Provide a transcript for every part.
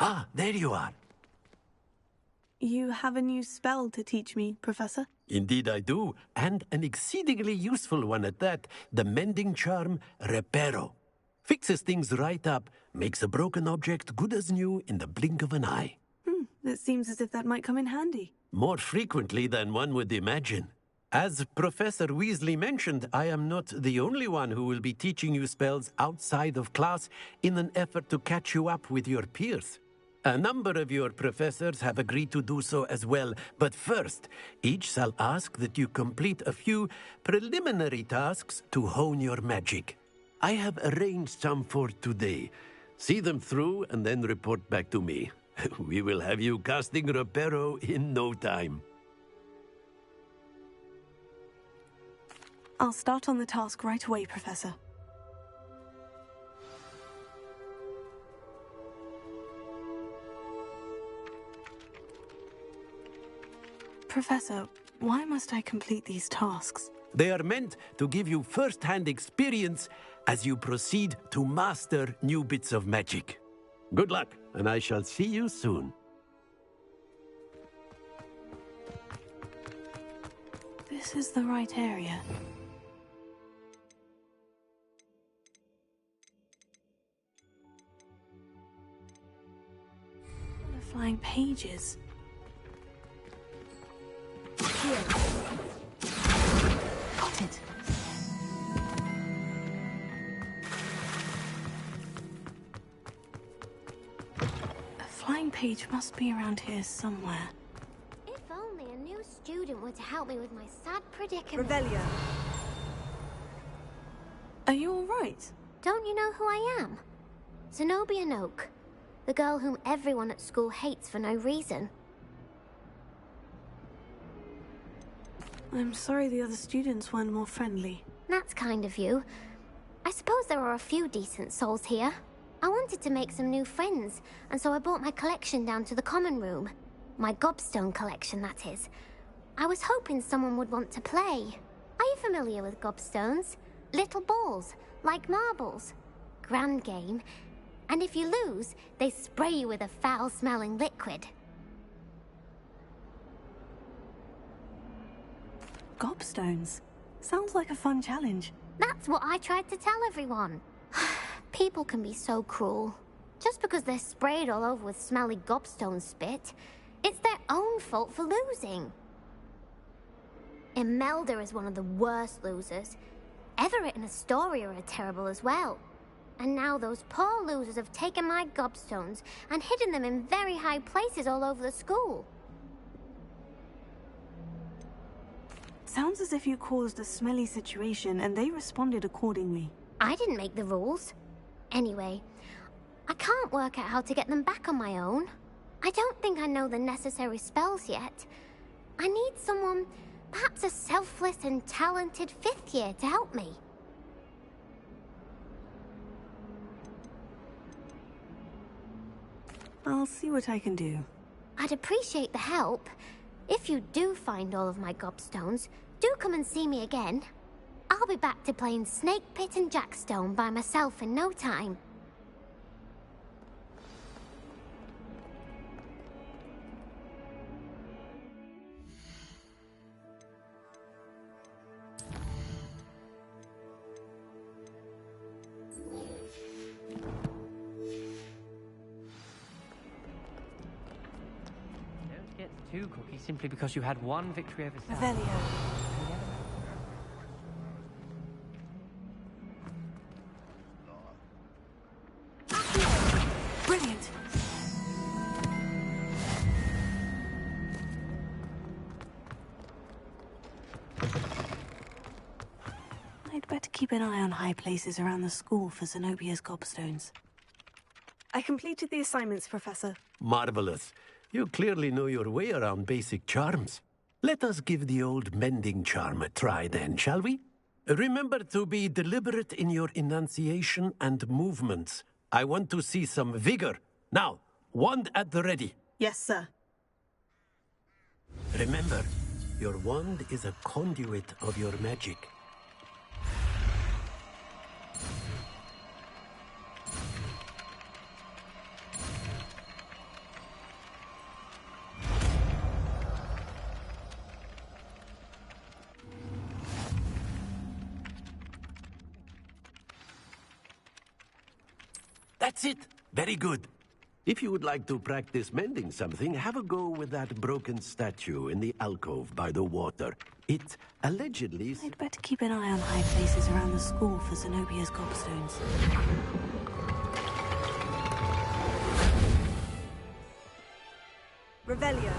Ah, there you are. You have a new spell to teach me, Professor? Indeed I do, and an exceedingly useful one at that. The mending charm, Reparo. Fixes things right up, makes a broken object good as new in the blink of an eye. It seems as if that might come in handy. More frequently than one would imagine. As Professor Weasley mentioned, I am not the only one who will be teaching you spells outside of class in an effort to catch you up with your peers. A number of your professors have agreed to do so as well, but first, each shall ask that you complete a few preliminary tasks to hone your magic. I have arranged some for today. See them through and then report back to me. We will have you casting Reparo in no time. I'll start on the task right away, Professor. Professor, why must I complete these tasks? They are meant to give you first-hand experience as you proceed to master new bits of magic. Good luck, and I shall see you soon. This is the right area. The flying pages. Here. Got it. A flying page must be around here somewhere. If only a new student were to help me with my sad predicament. Revelio. Are you all right? Don't you know who I am? Zenobia Noak, the girl whom everyone at school hates for no reason. I'm sorry the other students weren't more friendly. That's kind of you. I suppose there are a few decent souls here. I wanted to make some new friends, and so I brought my collection down to the common room. My gobstone collection, that is. I was hoping someone would want to play. Are you familiar with gobstones? Little balls, like marbles. Grand game. And if you lose, they spray you with a foul-smelling liquid. Gobstones. Sounds like a fun challenge. That's what I tried to tell everyone. People can be so cruel. Just because they're sprayed all over with smelly gobstone spit, it's their own fault for losing. Imelda is one of the worst losers. Everett and Astoria are terrible as well. And now those poor losers have taken my gobstones and hidden them in very high places all over the school. Sounds as if you caused a smelly situation and they responded accordingly. I didn't make the rules. Anyway, I can't work out how to get them back on my own. I don't think I know the necessary spells yet. I need someone, perhaps a selfless and talented fifth year to help me. I'll see what I can do. I'd appreciate the help. If you do find all of my gobstones, do come and see me again. I'll be back to playing Snake Pit and Jackstone by myself in no time. Don't get too cocky simply because you had one victory over Sam. Revelio. Brilliant. I'd better keep an eye on high places around the school for Zenobia's gobstones. I completed the assignments, Professor. Marvelous. You clearly know your way around basic charms. Let us give the old mending charm a try then, shall we? Remember to be deliberate in your enunciation and movements. I want to see some vigor. Now, wand at the ready. Yes, sir. Remember, your wand is a conduit of your magic. That's it. Very good. If you would like to practice mending something, have a go with that broken statue in the alcove by the water. It allegedly... I'd better keep an eye on high places around the school for Zenobia's gobstones. Revelio.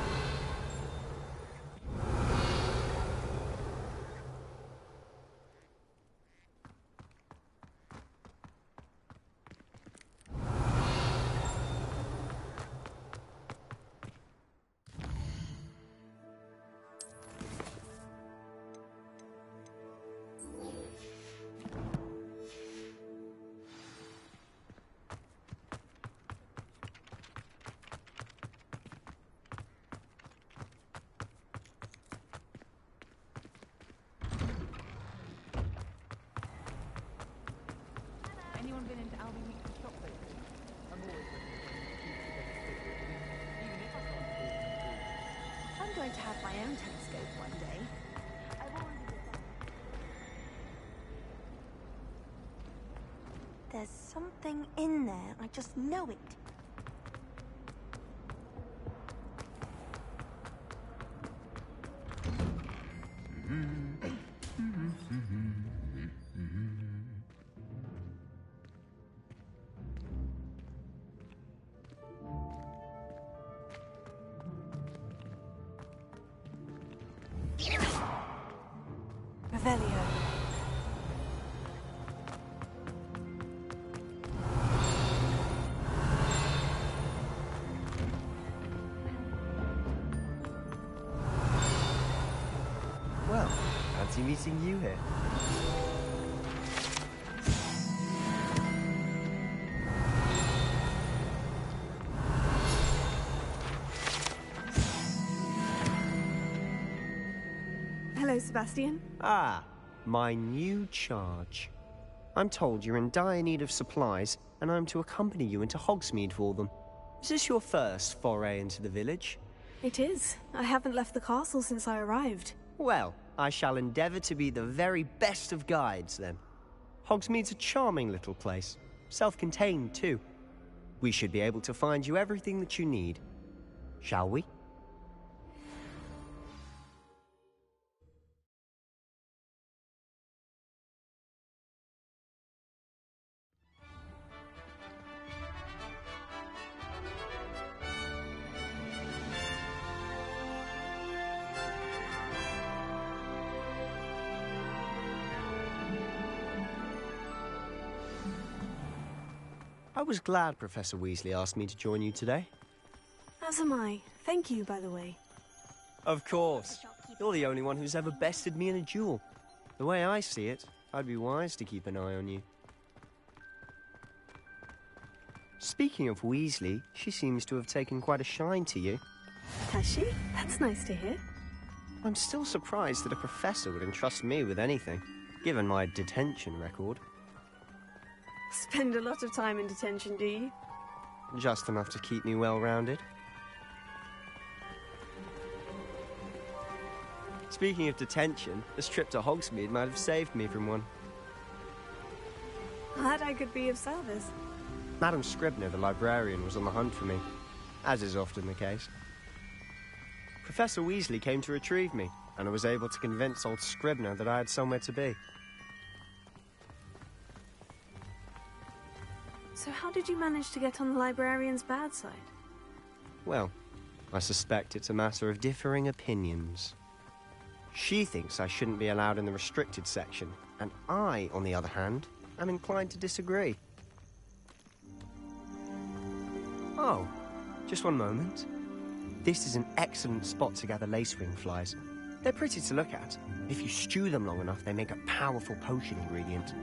I'm going to have my own telescope one day. I've already decided. There's something in there. I just know it. Revelio. Well, fancy meeting you here. Hello, Sebastian. Ah, my new charge. I'm told you're in dire need of supplies, and I'm to accompany you into Hogsmeade for them. Is this your first foray into the village? It is. I haven't left the castle since I arrived. Well, I shall endeavour to be the very best of guides, then. Hogsmeade's a charming little place. Self-contained, too. We should be able to find you everything that you need. Shall we? I was glad Professor Weasley asked me to join you today. As am I. Thank you, by the way. Of course. You're the only one who's ever bested me in a duel. The way I see it, I'd be wise to keep an eye on you. Speaking of Weasley, she seems to have taken quite a shine to you. Has she? That's nice to hear. I'm still surprised that a professor would entrust me with anything, given my detention record. Spend a lot of time in detention, do you? Just enough to keep me well-rounded. Speaking of detention, this trip to Hogsmeade might have saved me from one. Glad I could be of service. Madam Scribner, the librarian, was on the hunt for me, as is often the case. Professor Weasley came to retrieve me, and I was able to convince old Scribner that I had somewhere to be. So how did you manage to get on the librarian's bad side? Well, I suspect it's a matter of differing opinions. She thinks I shouldn't be allowed in the restricted section, and I, on the other hand, am inclined to disagree. Oh, just one moment. This is an excellent spot to gather lacewing flies. They're pretty to look at. If you stew them long enough, they make a powerful potion ingredient.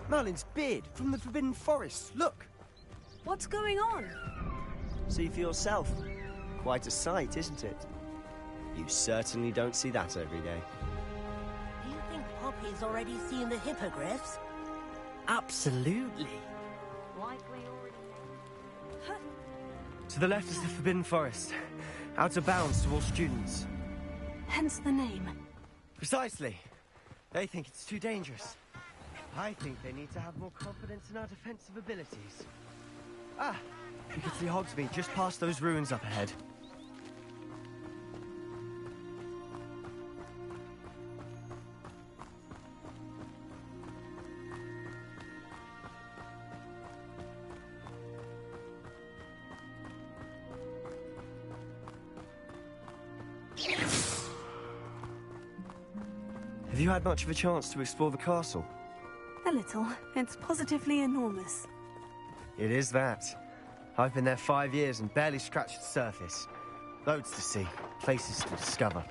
Merlin's beard from the Forbidden Forest. Look! What's going on? See for yourself. Quite a sight, isn't it? You certainly don't see that every day. Do you think Poppy's already seen the hippogriffs? Absolutely. To the left is the Forbidden Forest. Out of bounds to all students. Hence the name. Precisely. They think it's too dangerous. I think they need to have more confidence in our defensive abilities. Ah, you can see Hogsmeade just past those ruins up ahead. Have you had much of a chance to explore the castle? A little. It's positively enormous. It is that. I've been there 5 years and barely scratched the surface. Loads to see, places to discover.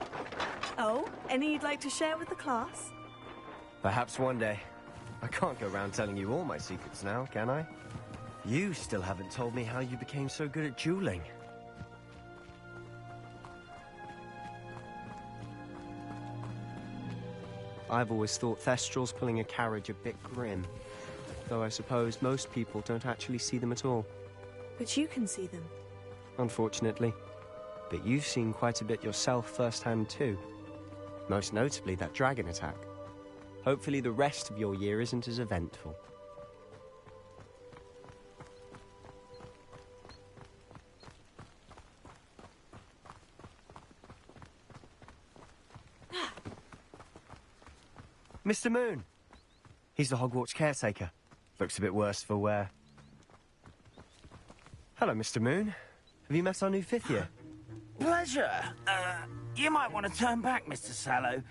Oh, any you'd like to share with the class? Perhaps one day. I can't go around telling you all my secrets now, can I? You still haven't told me how you became so good at dueling. I've always thought Thestrals pulling a carriage a bit grim. Though I suppose most people don't actually see them at all. But you can see them. Unfortunately. But you've seen quite a bit yourself firsthand too. Most notably that dragon attack. Hopefully the rest of your year isn't as eventful. Mr. Moon! He's the Hogwarts caretaker. Looks a bit worse for wear. Hello, Mr. Moon. Have you met our new 5th year? Pleasure. You might want to turn back, Mr. Sallow.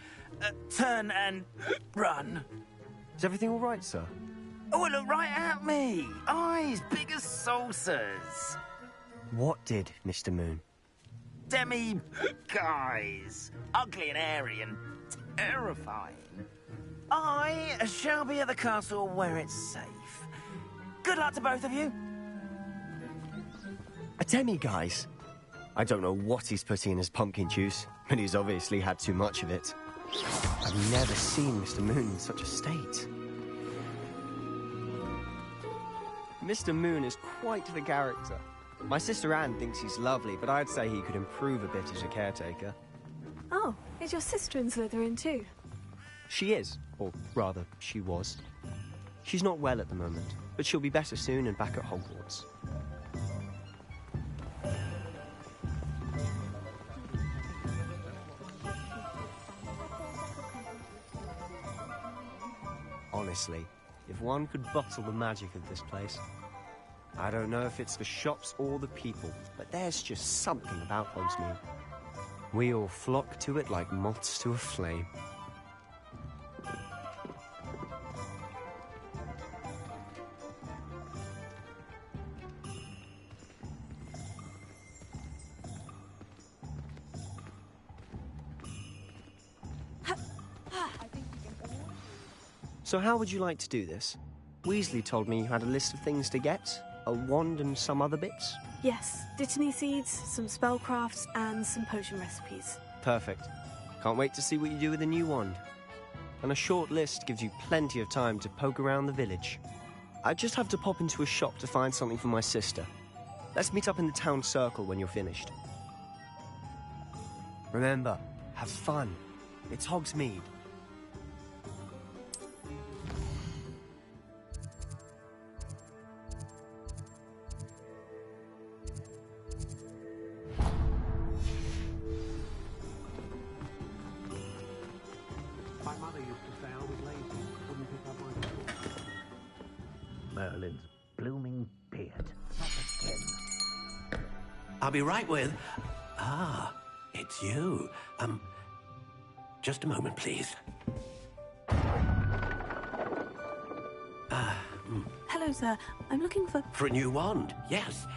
Turn and run. Is everything all right, sir? Oh, look right at me. Eyes big as saucers. What did, Mr. Moon? Guys. Ugly and hairy and terrifying. I shall be at the castle where it's safe. Good luck to both of you. A demi-guise? I don't know what he's putting in his pumpkin juice, but he's obviously had too much of it. I've never seen Mr. Moon in such a state. Mr. Moon is quite the character. My sister Anne thinks he's lovely, but I'd say he could improve a bit as a caretaker. Oh, is your sister in Slytherin too? She is, or rather, she was. She's not well at the moment, but she'll be better soon and back at Hogwarts. Honestly, if one could bottle the magic of this place. I don't know if it's the shops or the people, but there's just something about Hogsmeade. We all flock to it like moths to a flame. So how would you like to do this? Weasley told me you had a list of things to get, a wand and some other bits. Yes, Dittany seeds, some spellcrafts, and some potion recipes. Perfect. Can't wait to see what you do with the new wand. And a short list gives you plenty of time to poke around the village. I just have to pop into a shop to find something for my sister. Let's meet up in the town circle when you're finished. Remember, have fun. It's Hogsmeade. My mother used to say I was lazy, wouldn't pick up my book. Merlin's blooming beard. Not again. I'll be right with... Ah, it's you. Just a moment, please. Hello, sir. I'm looking for... For a new wand, yes.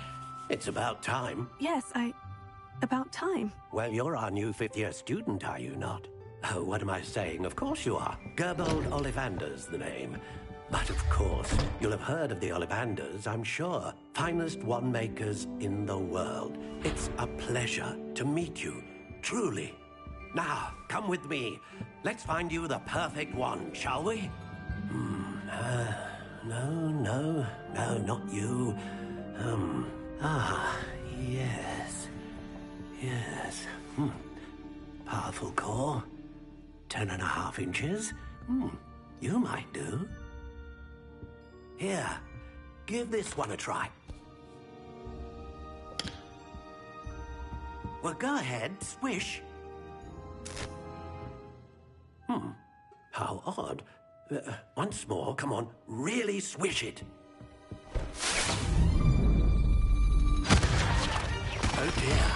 It's about time. Yes, about time. Well, you're our new 5th-year student, are you not? Oh, what am I saying? Of course you are. Gerbold Ollivander's the name. But of course, you'll have heard of the Ollivanders, I'm sure. Finest wand makers in the world. It's a pleasure to meet you, truly. Now, come with me. Let's find you the perfect wand, shall we? No, not you. Yes. Powerful core. 10.5 inches. You might do. Here, give this one a try. Well, go ahead, swish. How odd. Once more, come on, really swish it. Oh dear.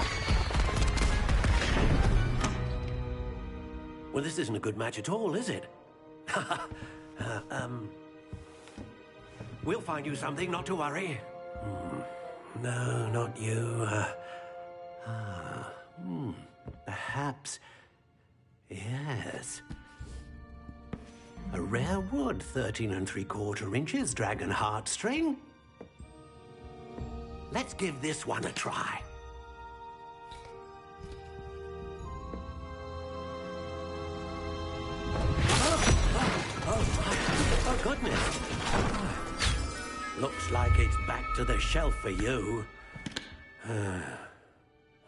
Well, this isn't a good match at all, is it? We'll find you something, not to worry. No, not you. Perhaps... Yes. A rare wood, 13 3/4 inches, dragon heartstring. Let's give this one a try. Oh, goodness. Looks like it's back to the shelf for you.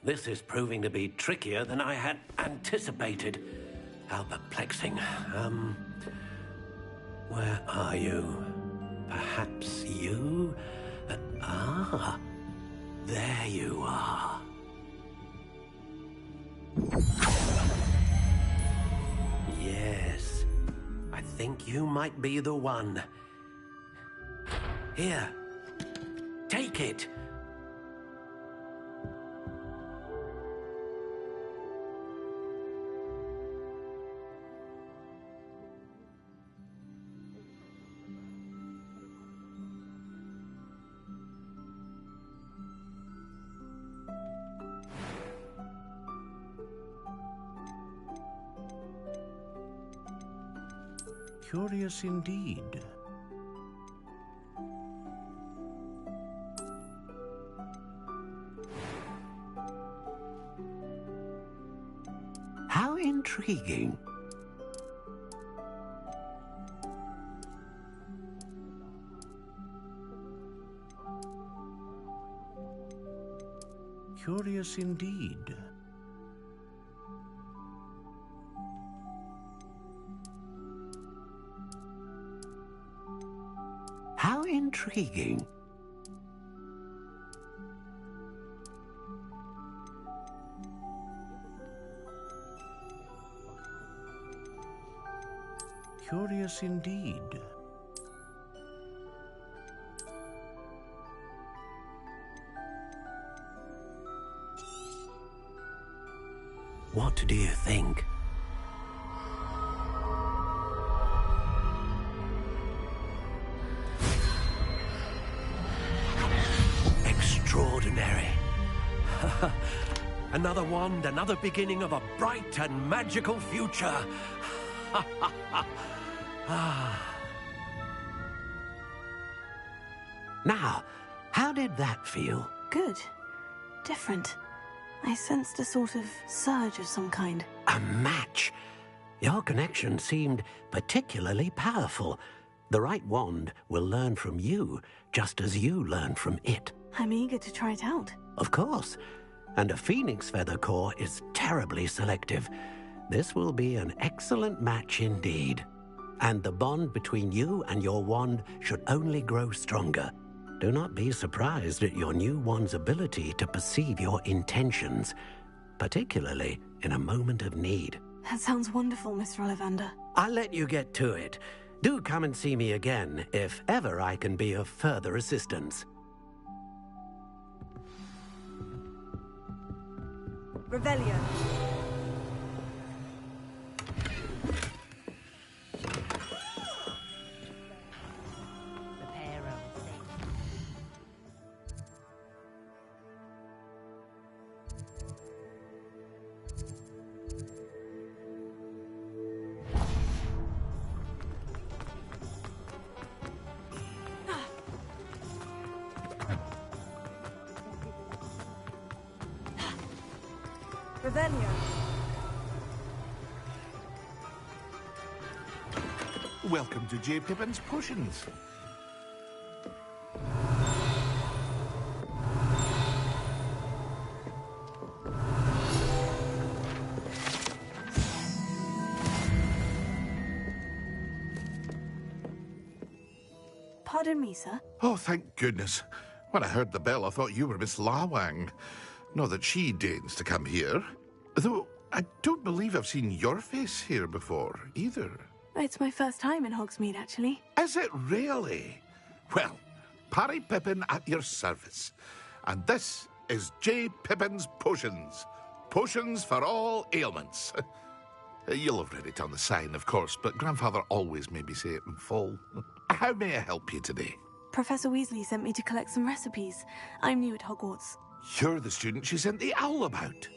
This is proving to be trickier than I had anticipated. How perplexing. Where are you? Perhaps you? There you are. Yes, I think you might be the one. Here, take it. Curious indeed. How intriguing. Curious indeed. How intriguing. Curious indeed. What do you think? Extraordinary. Another wand, another beginning of a bright and magical future. Now, how did that feel? Good. Different. I sensed a sort of surge of some kind. A match. Your connection seemed particularly powerful. The right wand will learn from you, just as you learn from it. I'm eager to try it out. Of course. And a phoenix feather core is terribly selective. This will be an excellent match indeed. And the bond between you and your wand should only grow stronger. Do not be surprised at your new wand's ability to perceive your intentions, particularly in a moment of need. That sounds wonderful, Mr. Ollivander. I'll let you get to it. Do come and see me again if ever I can be of further assistance. Revelio. Revelio. Welcome to J. Pippin's Potions. Pardon me, sir. Oh, thank goodness. When I heard the bell, I thought you were Miss Lawang. Not that she deigns to come here. Though, I don't believe I've seen your face here before, either. It's my first time in Hogsmeade, actually. Is it really? Well, Parry Pippin at your service. And this is J. Pippin's Potions. Potions for all ailments. You'll have read it on the sign, of course, but Grandfather always made me say it in full. How may I help you today? Professor Weasley sent me to collect some recipes. I'm new at Hogwarts. You're the student she sent the owl about.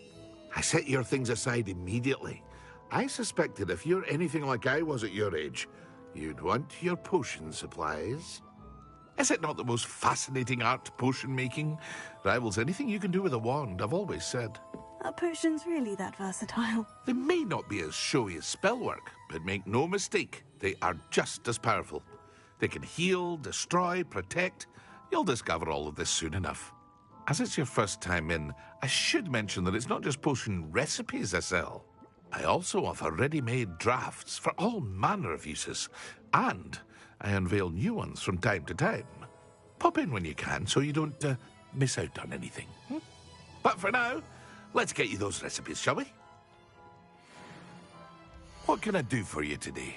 I set your things aside immediately. I suspected if you're anything like I was at your age, you'd want your potion supplies. Is it not the most fascinating art, potion making? Rivals anything you can do with a wand, I've always said. Are potions really that versatile? They may not be as showy as spellwork, but make no mistake, they are just as powerful. They can heal, destroy, protect. You'll discover all of this soon enough. As it's your first time in, I should mention that it's not just potion recipes I sell. I also offer ready-made drafts for all manner of uses, and I unveil new ones from time to time. Pop in when you can so you don't miss out on anything. But for now, let's get you those recipes, shall we? What can I do for you today?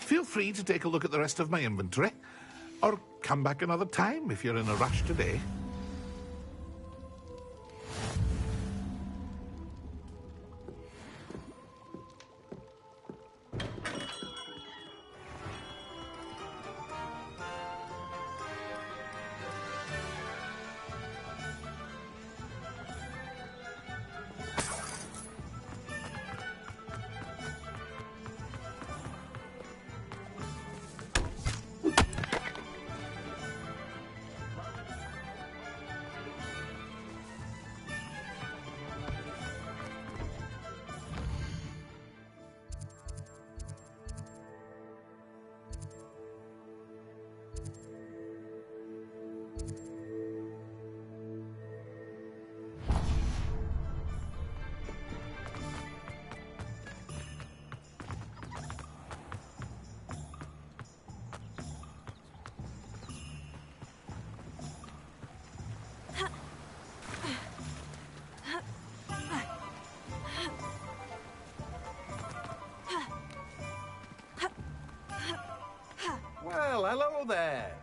Feel free to take a look at the rest of my inventory, or come back another time if you're in a rush today. Well, hello there.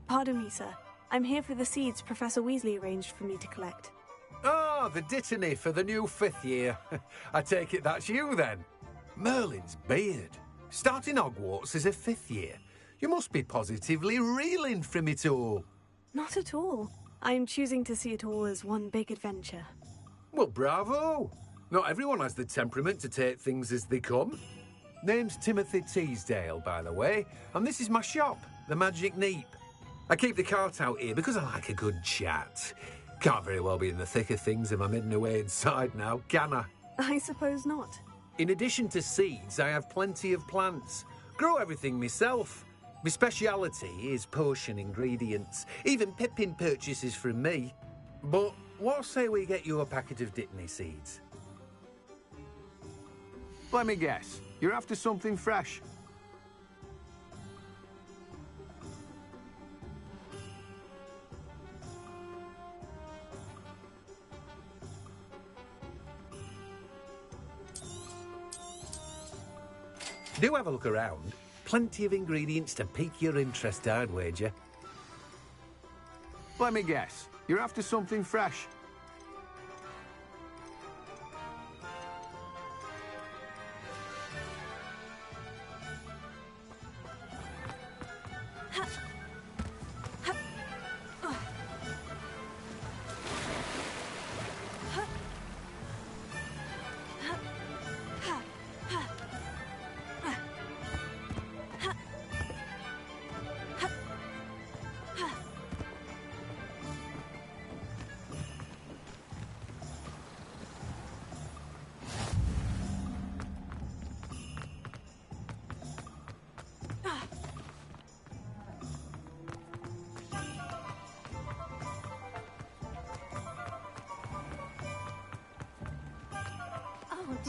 Pardon me, sir. I'm here for the seeds Professor Weasley arranged for me to collect. Oh, the dittany for the new 5th year. I take it that's you, then. Merlin's beard. Starting Hogwarts as a 5th year. You must be positively reeling from it all. Not at all. I'm choosing to see it all as one big adventure. Well, bravo. Not everyone has the temperament to take things as they come. Name's Timothy Teasdale, by the way, and this is my shop, the Magic Neep. I keep the cart out here because I like a good chat. Can't very well be in the thick of things if I'm hidden away inside now, can I? I suppose not. In addition to seeds, I have plenty of plants. Grow everything myself. My speciality is potion ingredients. Even Pippin purchases from me. But what say we get you a packet of dittany seeds? Let me guess. You're after something fresh. Do have a look around. Plenty of ingredients to pique your interest, I'd wager. Let me guess. You're after something fresh.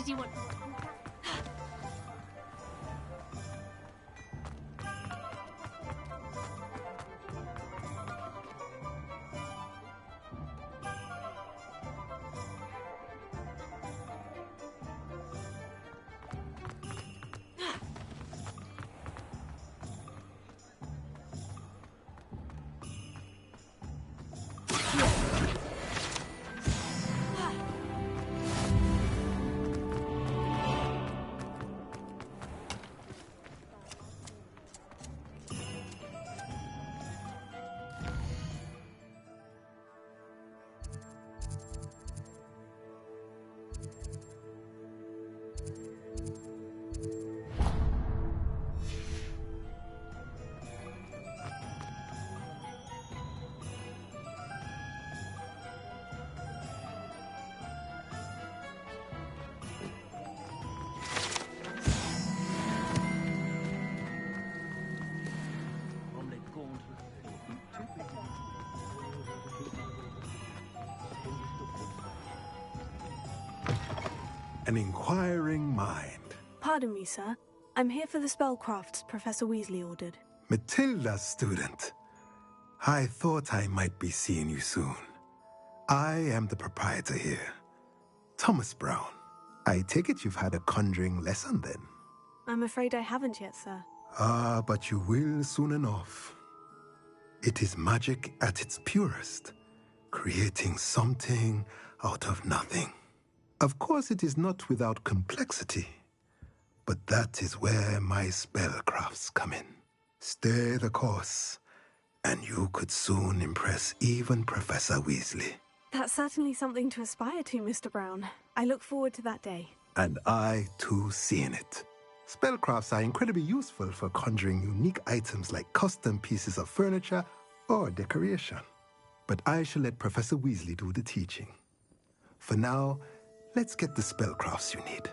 Did you want... An inquiring mind. Pardon me, sir. I'm here for the spellcrafts Professor Weasley ordered. Matilda's student. I thought I might be seeing you soon. I am the proprietor here, Thomas Brown. I take it you've had a conjuring lesson then? I'm afraid I haven't yet, sir. Ah, but you will soon enough. It is magic at its purest, creating something out of nothing. Of course, it is not without complexity, but that is where my spellcrafts come in. Stay the course, and you could soon impress even Professor Weasley. That's certainly something to aspire to, Mr. Brown. I look forward to that day. And I, too, seeing it. Spellcrafts are incredibly useful for conjuring unique items like custom pieces of furniture or decoration. But I shall let Professor Weasley do the teaching. For now, let's get the spellcrafts you need.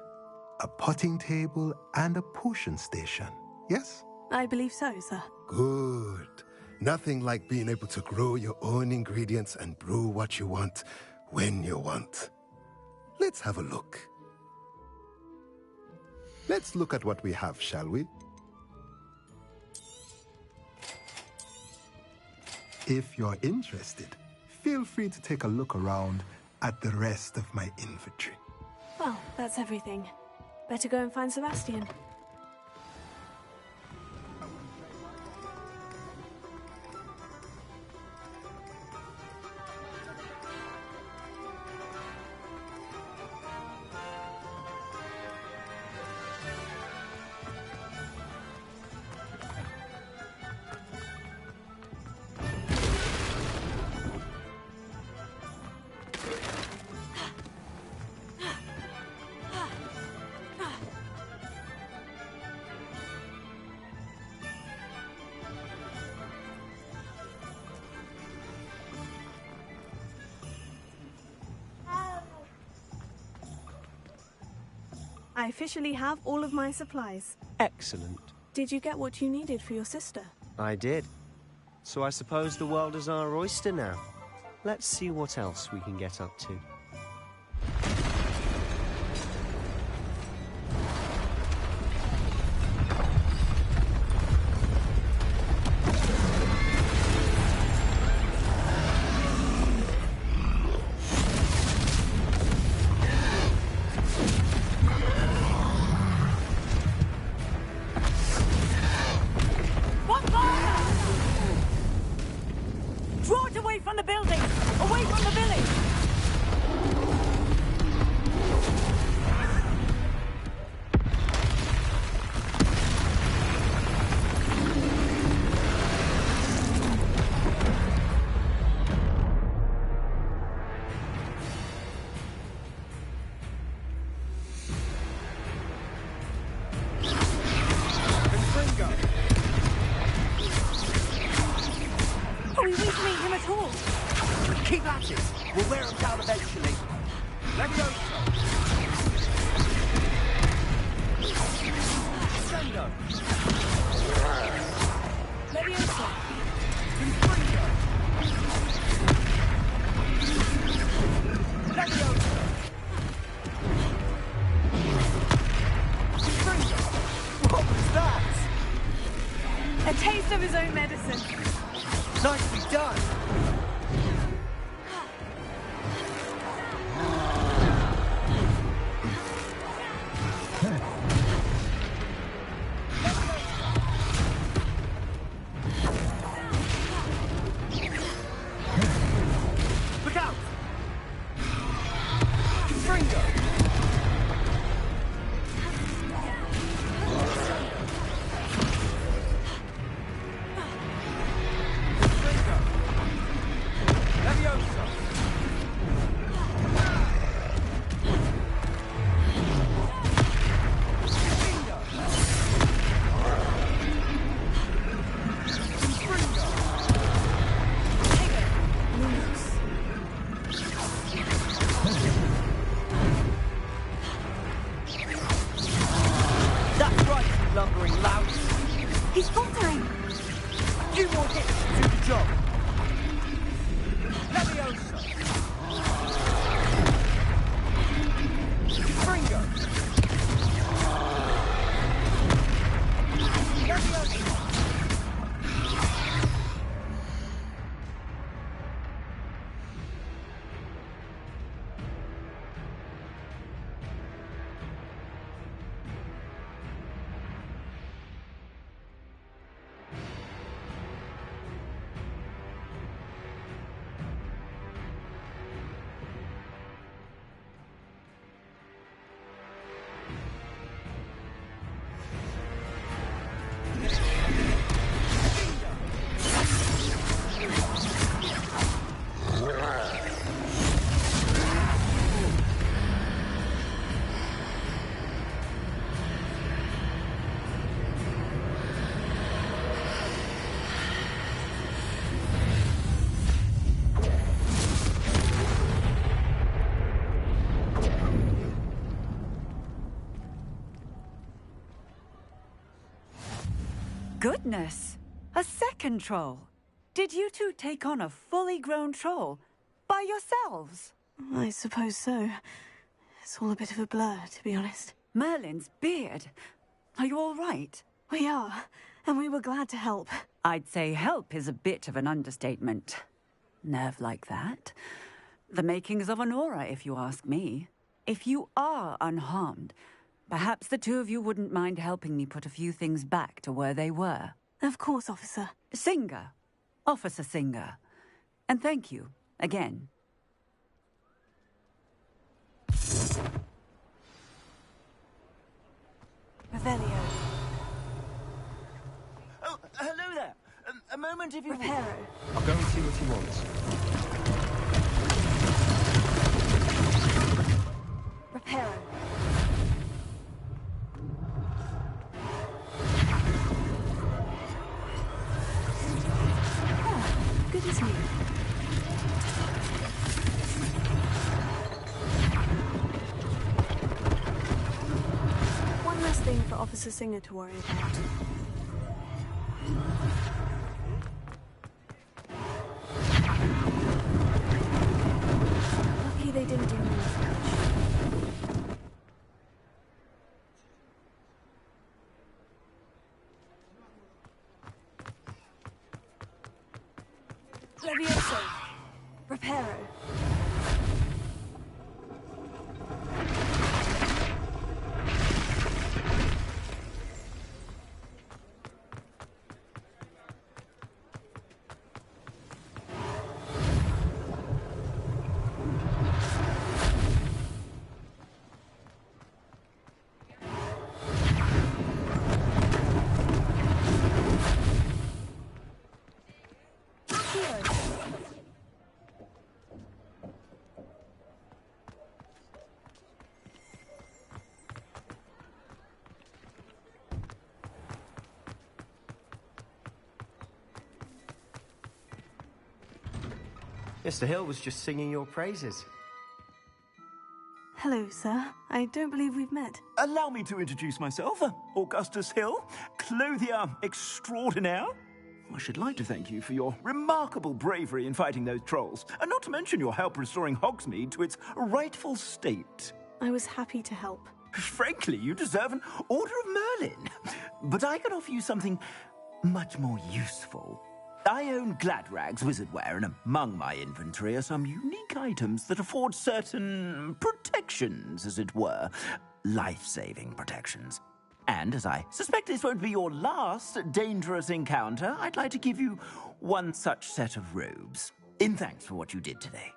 A potting table and a potion station, yes? I believe so, sir. Good. Nothing like being able to grow your own ingredients and brew what you want when you want. Let's have a look. Let's look at what we have, shall we? If you're interested, feel free to take a look around at the rest of my inventory. Well, that's everything. Better go and find Sebastian. I officially have all of my supplies. Excellent. Did you get what you needed for your sister? I did. So I suppose the world is our oyster now. Let's see what else we can get up to. Keep at it. We'll wear them down eventually. Let go. Sendo. Leviosa. Confringo. Leviosa. Goodness! A second troll! Did you two take on a fully grown troll by yourselves? I suppose so. It's all a bit of a blur, to be honest. Merlin's beard. Are you all right? We are, and we were glad to help. I'd say help is a bit of an understatement. Nerve like that. The makings of an aura, if you ask me. If you are unharmed, perhaps the two of you wouldn't mind helping me put a few things back to where they were. Of course, officer. Singer. Officer Singer. And thank you, again. Revelio. Oh, hello there. A moment if you... Reparo. I'll go and see what he wants. Reparo. Oh, good as new. One less thing for Officer Singer to worry about. Lucky they didn't do more. Levioso. Reparo. Mr. Hill was just singing your praises. Hello, sir. I don't believe we've met. Allow me to introduce myself, Augustus Hill, clothier extraordinaire. I should like to thank you for your remarkable bravery in fighting those trolls, and not to mention your help restoring Hogsmeade to its rightful state. I was happy to help. Frankly, you deserve an Order of Merlin. But I can offer you something much more useful. I own Gladrag's wizardware, and among my inventory are some unique items that afford certain protections, as it were. Life-saving protections. And as I suspect this won't be your last dangerous encounter, I'd like to give you one such set of robes, in thanks for what you did today.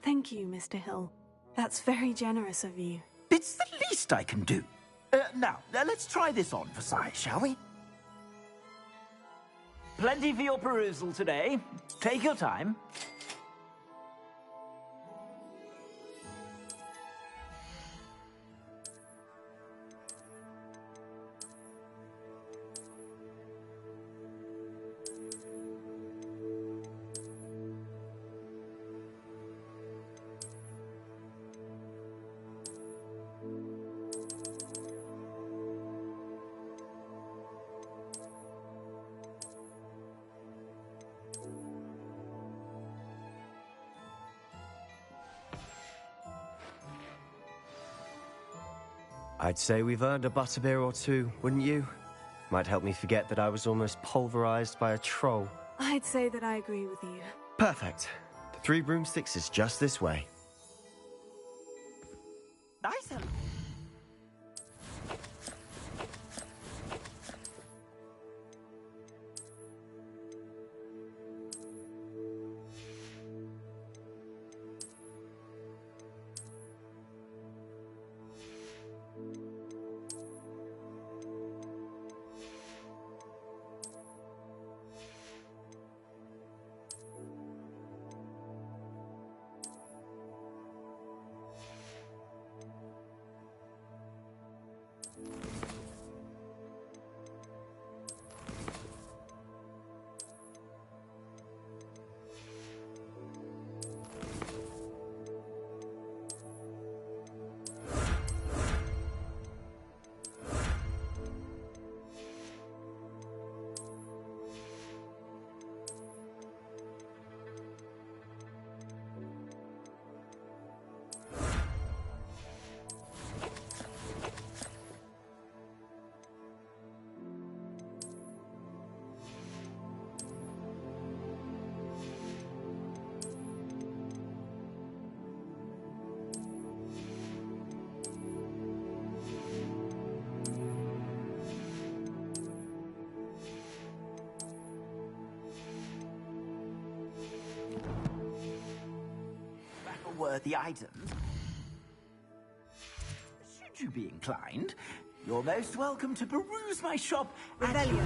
Thank you, Mr. Hill. That's very generous of you. It's the least I can do. Now, let's try this on for size, shall we? Plenty for your perusal today. Take your time. I'd say we've earned a butterbeer or two, wouldn't you? Might help me forget that I was almost pulverized by a troll. I'd say that I agree with you. Perfect. The Three Broomsticks is just this way. Nice. Worthy items. Should you be inclined, you're most welcome to peruse my shop at your...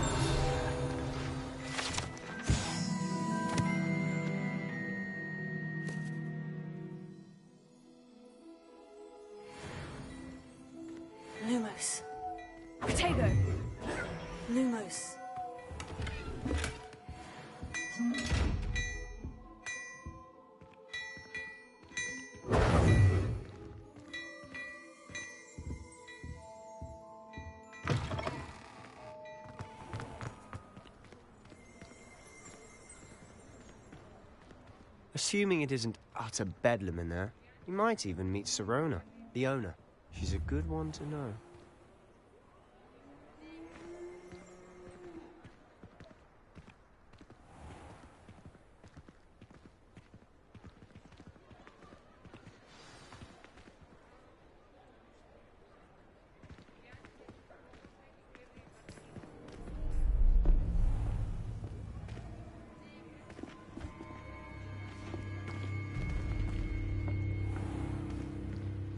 Lumos. Potato. Lumos. Assuming it isn't utter bedlam in there, you might even meet Sirona, the owner. She's a good one to know.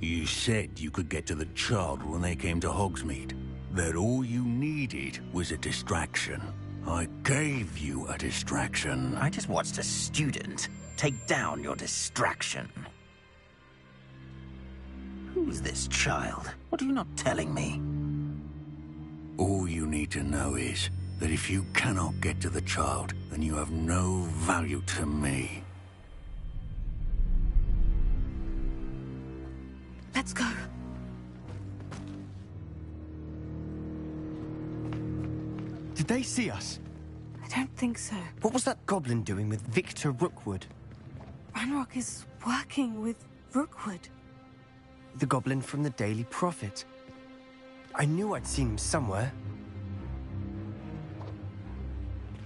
You said you could get to the child when they came to Hogsmeade. That all you needed was a distraction. I gave you a distraction. I just watched a student take down your distraction. Who's this child? What are you not telling me? All you need to know is that if you cannot get to the child, then you have no value to me. Let's go. Did they see us? I don't think so. What was that goblin doing with Victor Rookwood? Ranrock is working with Rookwood. The goblin from the Daily Prophet. I knew I'd seen him somewhere.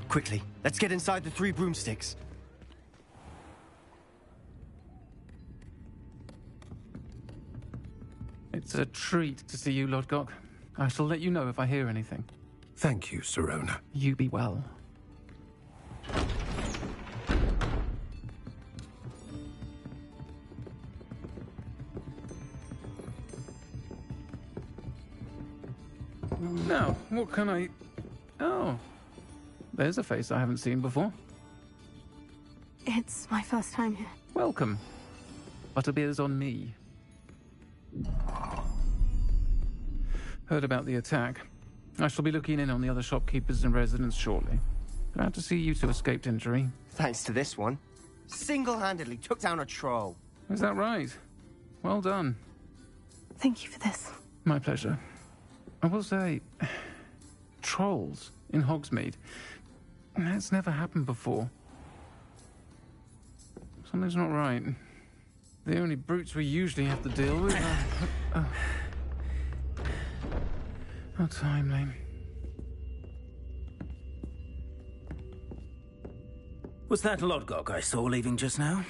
Quickly, let's get inside the Three Broomsticks. It's a treat to see you, Lodgok. I shall let you know if I hear anything. Thank you, Sirona. You be well. Now, what can I... Oh. there's a face I haven't seen before. It's my first time here. Welcome. Butterbeer's on me. Heard about the attack. I shall be looking in on the other shopkeepers and residents shortly. Glad to see you two escaped injury. Thanks to this one. Single-handedly took down a troll. Is that right? Well done. Thank you for this. My pleasure. I will say, trolls in Hogsmeade. That's never happened before. Something's not right. The only brutes we usually have to deal with are... How timely. Was that Lodgok I saw leaving just now?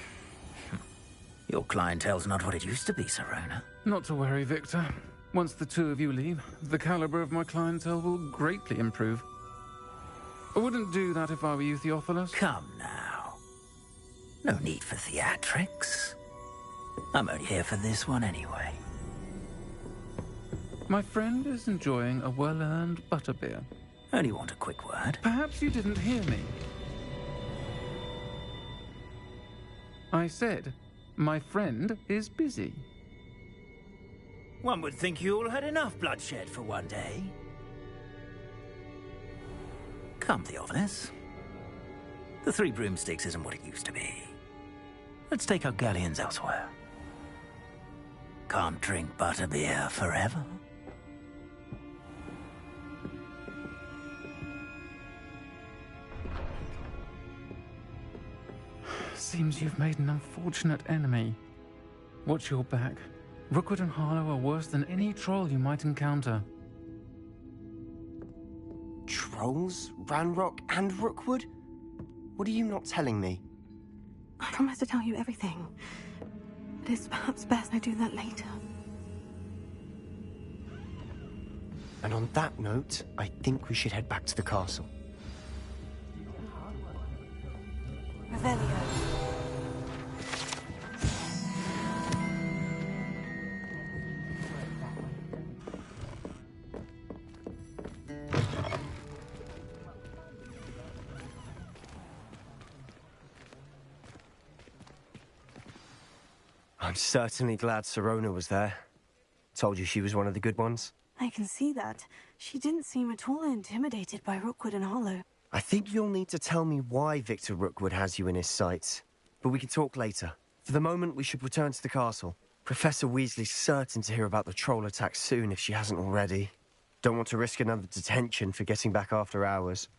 Your clientele's not what it used to be, Sirona. Not to worry, Victor. Once the two of you leave, the caliber of my clientele will greatly improve. I wouldn't do that if I were you, Theophilus. Come now. No need for theatrics. I'm only here for this one anyway. My friend is enjoying a well-earned butterbeer. Only want a quick word. Perhaps you didn't hear me. I said, my friend is busy. One would think you all had enough bloodshed for one day. Come, Theophilus. The Three Broomsticks isn't what it used to be. Let's take our galleons elsewhere. Can't drink butterbeer forever. Seems you've made an unfortunate enemy. Watch your back. Rookwood and Harlow are worse than any troll you might encounter. Trolls? Ranrock and Rookwood? What are you not telling me? I promise to tell you everything. But it's perhaps best I do that later. And on that note, I think we should head back to the castle. Revelio. I'm certainly glad Sirona was there. Told you she was one of the good ones. I can see that. She didn't seem at all intimidated by Rookwood and Harlow. I think you'll need to tell me why Victor Rookwood has you in his sights. But we can talk later. For the moment, we should return to the castle. Professor Weasley's certain to hear about the troll attack soon if she hasn't already. Don't want to risk another detention for getting back after hours.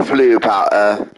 Flew powder.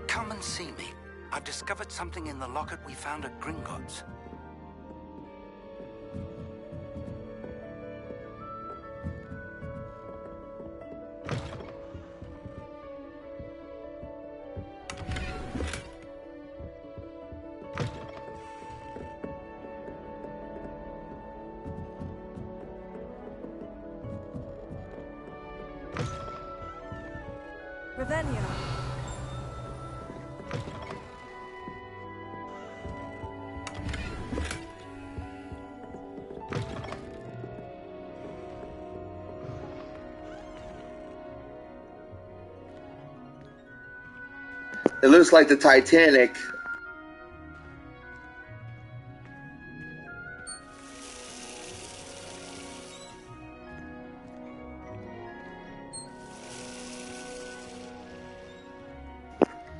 Come and see me. I've discovered something in the locket we found at Gringotts. Revelio. It looks like the Titanic.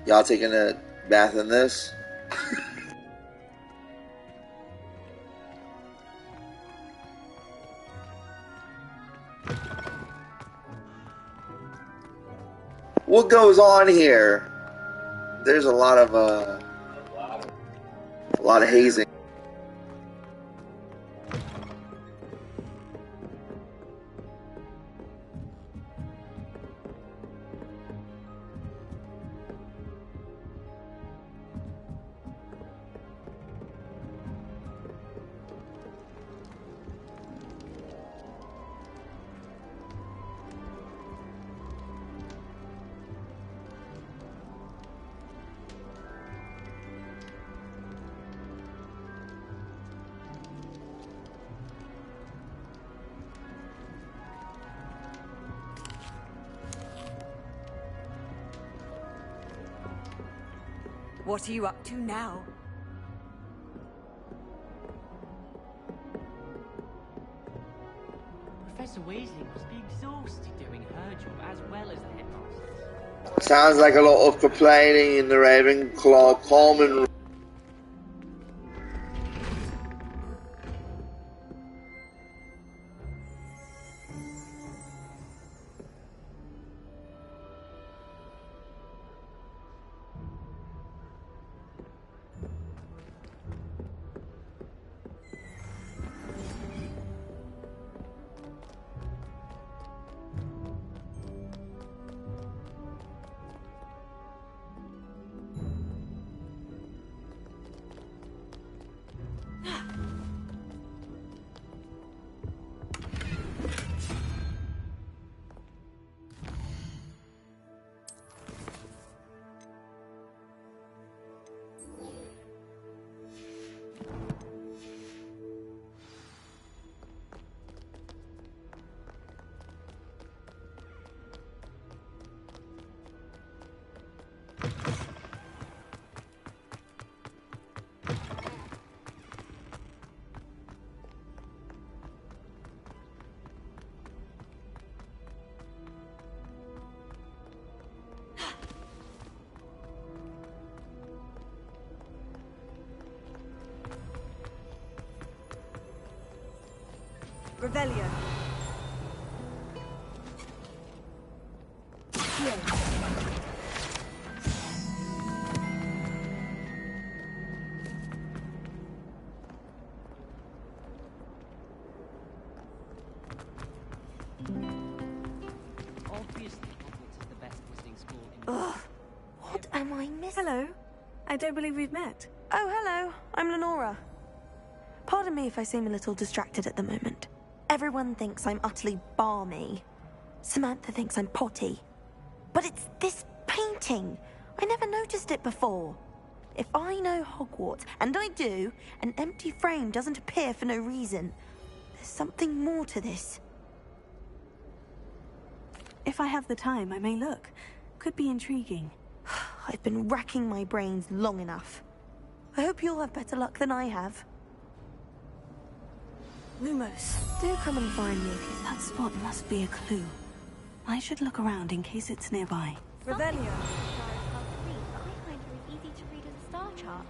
Y'all taking a bath in this? What goes on here? There's a lot of hazing. What are you up to now? Professor Weasley must be exhausted doing her job as well as the headmaster. Sounds like a lot of complaining in the RavenClaw common room. Revelio. Obviously, Hogwarts is the best wizarding school in the Ugh, what am I missing? Hello. I don't believe we've met. Oh, hello. I'm Lenora. Pardon me if I seem a little distracted at the moment. Everyone thinks I'm utterly balmy. Samantha thinks I'm potty. But it's this painting. I never noticed it before. If I know Hogwarts, and I do, an empty frame doesn't appear for no reason. There's something more to this. If I have the time, I may look. Could be intriguing. I've been racking my brains long enough. I hope you'll have better luck than I have. Lumos, do come and find me. That spot must be a clue. I should look around in case it's nearby. Revelio. I find her as easy to read as a star chart.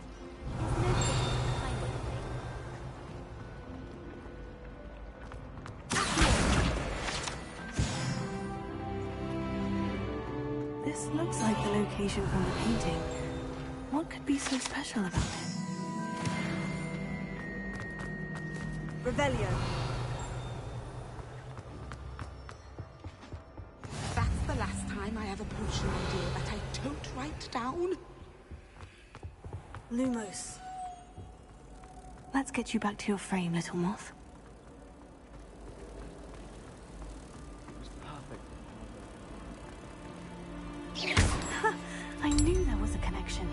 There's no difference behind anything. This looks like the location from the painting. What could be so special about it? Revelio. That's the last time I have a potion idea that I don't write down. Lumos. Let's get you back to your frame, little moth. Ha! I knew there was a connection.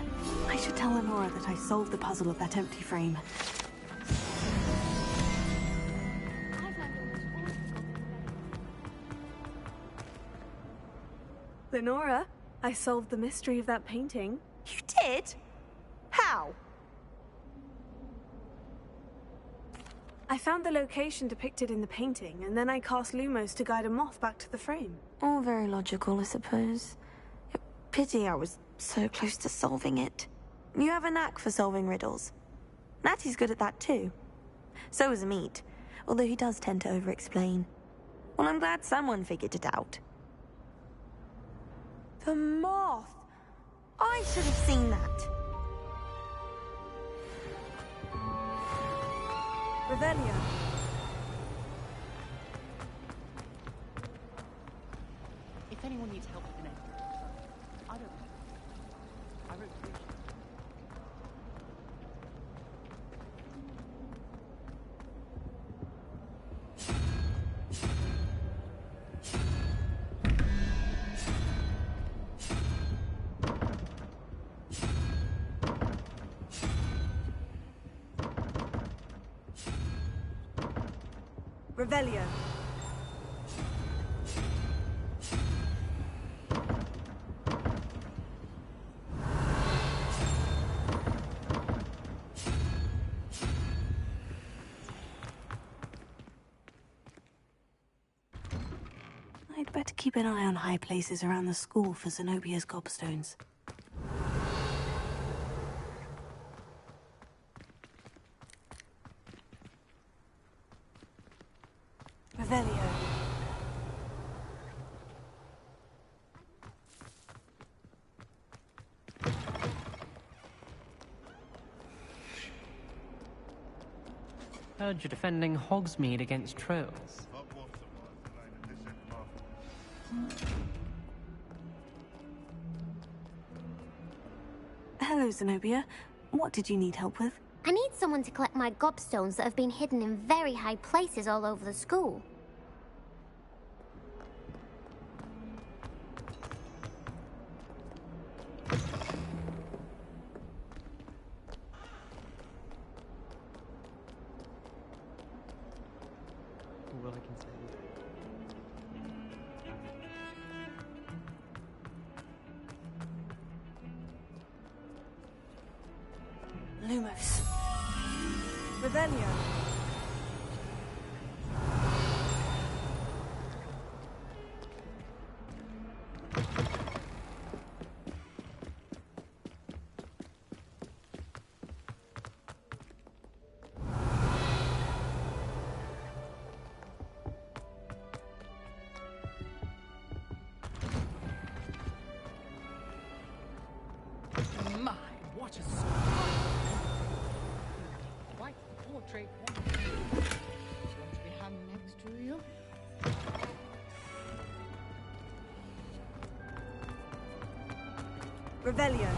I should tell Lenora that I solved the puzzle of that empty frame. Lenora, I solved the mystery of that painting. You did? How? I found the location depicted in the painting, and then I cast Lumos to guide a moth back to the frame. All very logical, I suppose. Pity I was so close to solving it. You have a knack for solving riddles. Natty's good at that too. So is Amit, although he does tend to over-explain. Well, I'm glad someone figured it out. The moth! I should have seen that. Revelio. If anyone needs help with an effort, I don't know. I wrote wish. Revelio. I'd better keep an eye on high places around the school for Zenobia's gobstones. Revelio. Heard you're defending Hogsmeade against trolls. Hello, Zenobia. What did you need help with? I need someone to collect my gobstones that have been hidden in very high places all over the school. All I can say. Lumos. Revelio. My, what a surprise! Quite the portrait. Want to be hung next to you? Revelio.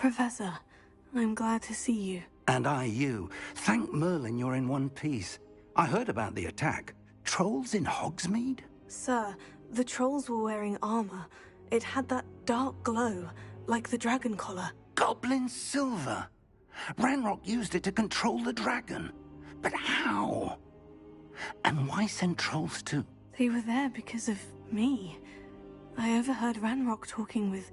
Professor, I'm glad to see you. And I you. Thank Merlin you're in one piece. I heard about the attack. Trolls in Hogsmeade? Sir, the trolls were wearing armor. It had that dark glow, like the dragon collar. Goblin silver. Ranrock used it to control the dragon. But how? And why send trolls too? They were there because of me. I overheard Ranrock talking with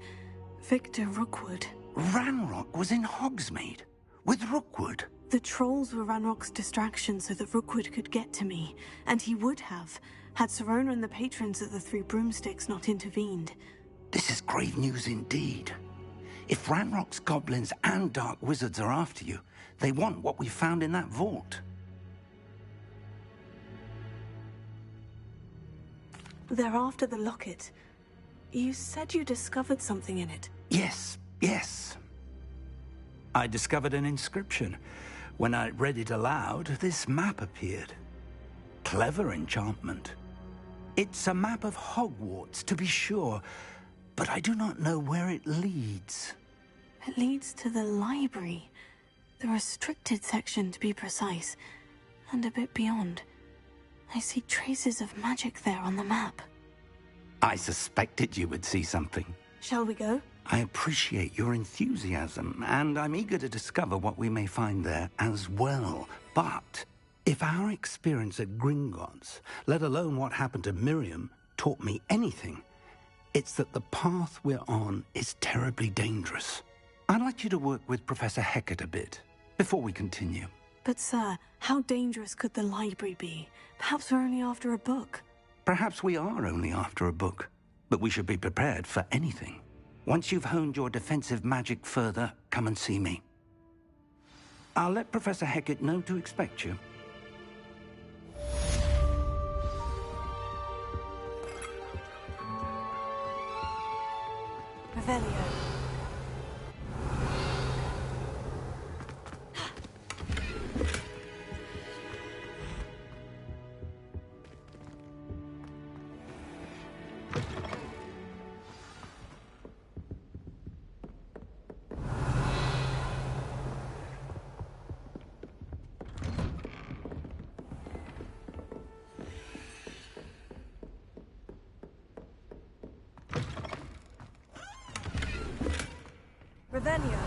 Victor Rookwood. Ranrock was in Hogsmeade? With Rookwood? The trolls were Ranrock's distraction so that Rookwood could get to me, and he would have, had Serona and the patrons of the Three Broomsticks not intervened. This is grave news indeed. If Ranrock's goblins and dark wizards are after you, they want what we found in that vault. They're after the locket. You said you discovered something in it. Yes. I discovered an inscription. When I read it aloud, this map appeared. Clever enchantment. It's a map of Hogwarts, to be sure, but I do not know where it leads. It leads to the library. The restricted section, to be precise, and a bit beyond. I see traces of magic there on the map. I suspected you would see something. Shall we go? I appreciate your enthusiasm, and I'm eager to discover what we may find there as well. But if our experience at Gringotts, let alone what happened to Miriam, taught me anything, it's that the path we're on is terribly dangerous. I'd like you to work with Professor Hecat a bit before we continue. But, sir, how dangerous could the library be? Perhaps we're only after a book. Perhaps we are only after a book, but we should be prepared for anything. Once you've honed your defensive magic further, come and see me. I'll let Professor Hecat know to expect you. Revelio. Revelio.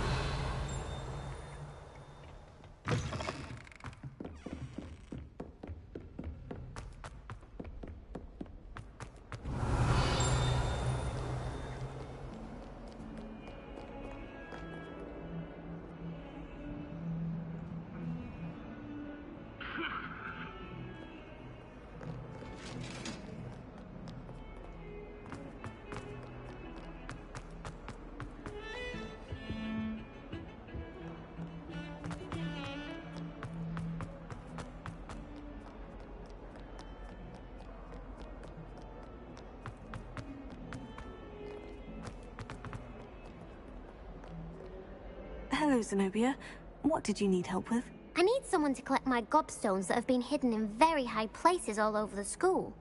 Hello, Zenobia. What did you need help with? I need someone to collect my gobstones that have been hidden in very high places all over the school.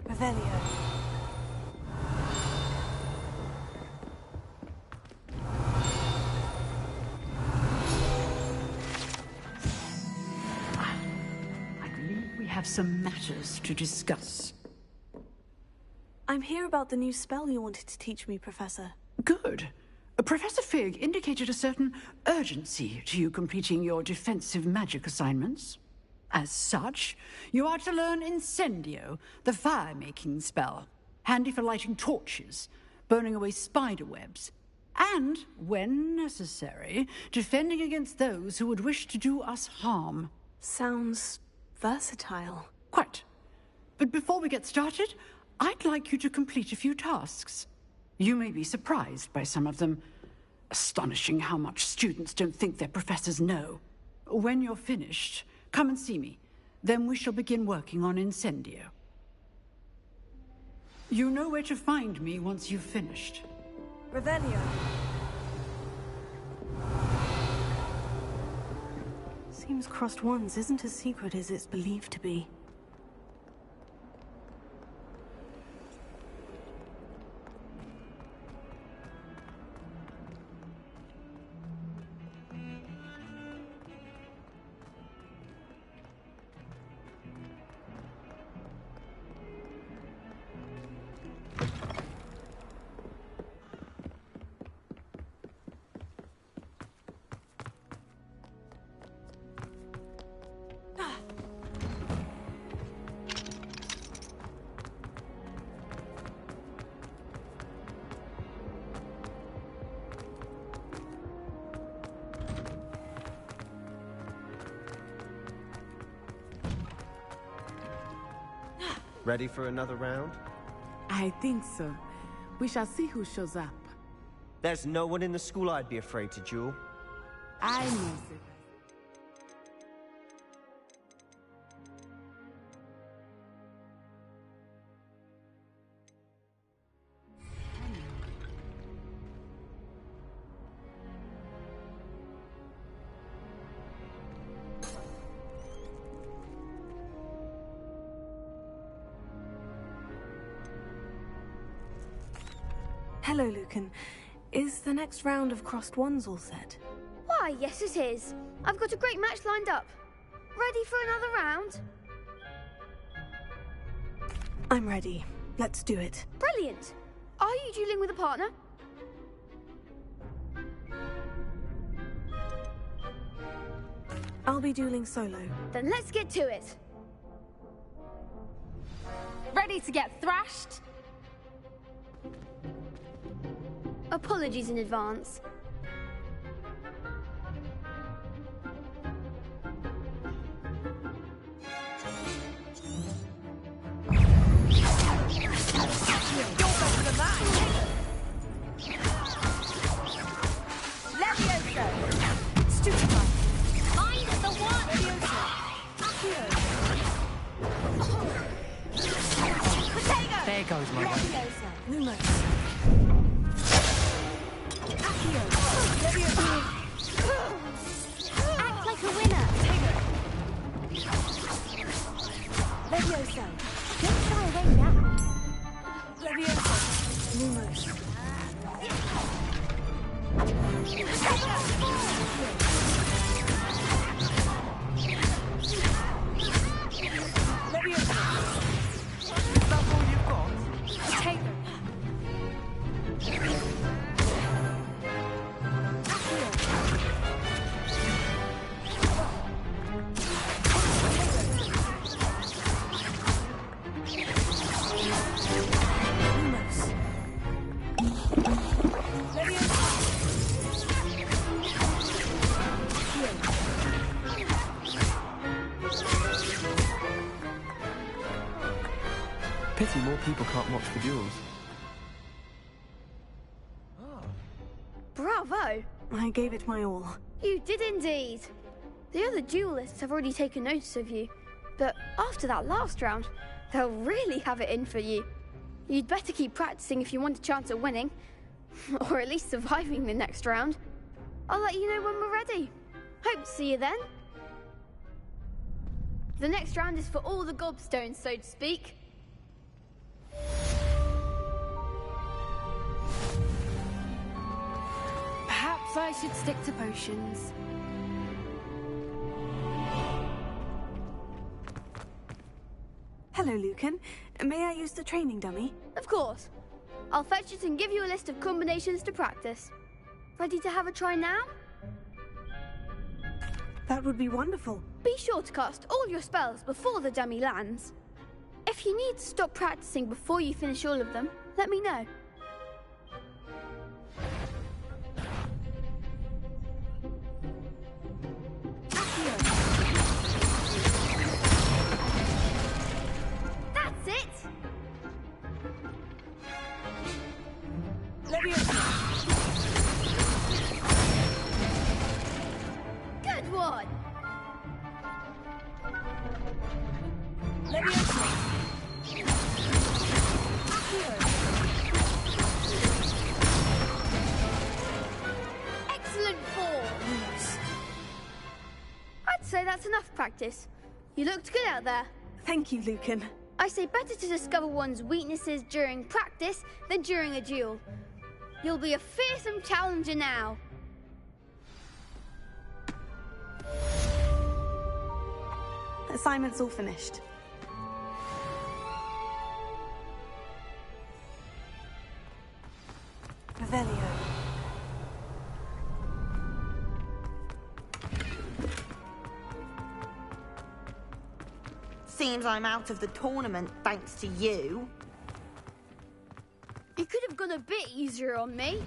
Revelio. We have some matters to discuss. I'm here about the new spell you wanted to teach me, Professor. Good. Professor Fig indicated a certain urgency to you completing your defensive magic assignments. As such, you are to learn Incendio, the fire-making spell, handy for lighting torches, burning away spider webs, and, when necessary, defending against those who would wish to do us harm. Sounds versatile. Quite. But before we get started, I'd like you to complete a few tasks. You may be surprised by some of them. Astonishing how much students don't think their professors know. When you're finished, come and see me. Then we shall begin working on Incendio. You know where to find me once you've finished. Revelio. Seems Crossed Wands isn't as secret as it's believed to be. Ready for another round? I think so. We shall see who shows up. There's no one in the school I'd be afraid to duel. I know it. Hello, Lucan. Is the next round of Crossed Wands all set? Why, yes it is. I've got a great match lined up. Ready for another round? I'm ready. Let's do it. Brilliant. Are you dueling with a partner? I'll be dueling solo. Then let's get to it. Ready to get thrashed? Apologies in advance. There goes my way. Lumos. Act like a winner. Levioso. Don't shy away now. Levioso. Lumos. Pity more people can't watch the duels. Bravo. I gave it my all. You did indeed. The other duelists have already taken notice of you, but after that last round, they'll really have it in for you. You'd better keep practicing if you want a chance at winning, or at least surviving the next round. I'll let you know when we're ready. Hope to see you then. The next round is for all the gobstones, so to speak. Perhaps I should stick to potions. Hello, Lucan. May I use the training dummy? Of course. I'll fetch it and give you a list of combinations to practice. Ready to have a try now? That would be wonderful. Be sure to cast all your spells before the dummy lands. If you need to stop practicing before you finish all of them, let me know. That's it! Good one! say that's enough practice. You looked good out there. Thank you, Lucan. I say better to discover one's weaknesses during practice than during a duel. You'll be a fearsome challenger now. Assignment's all finished. Revelio. Seems I'm out of the tournament thanks to you. You could have gone a bit easier on me.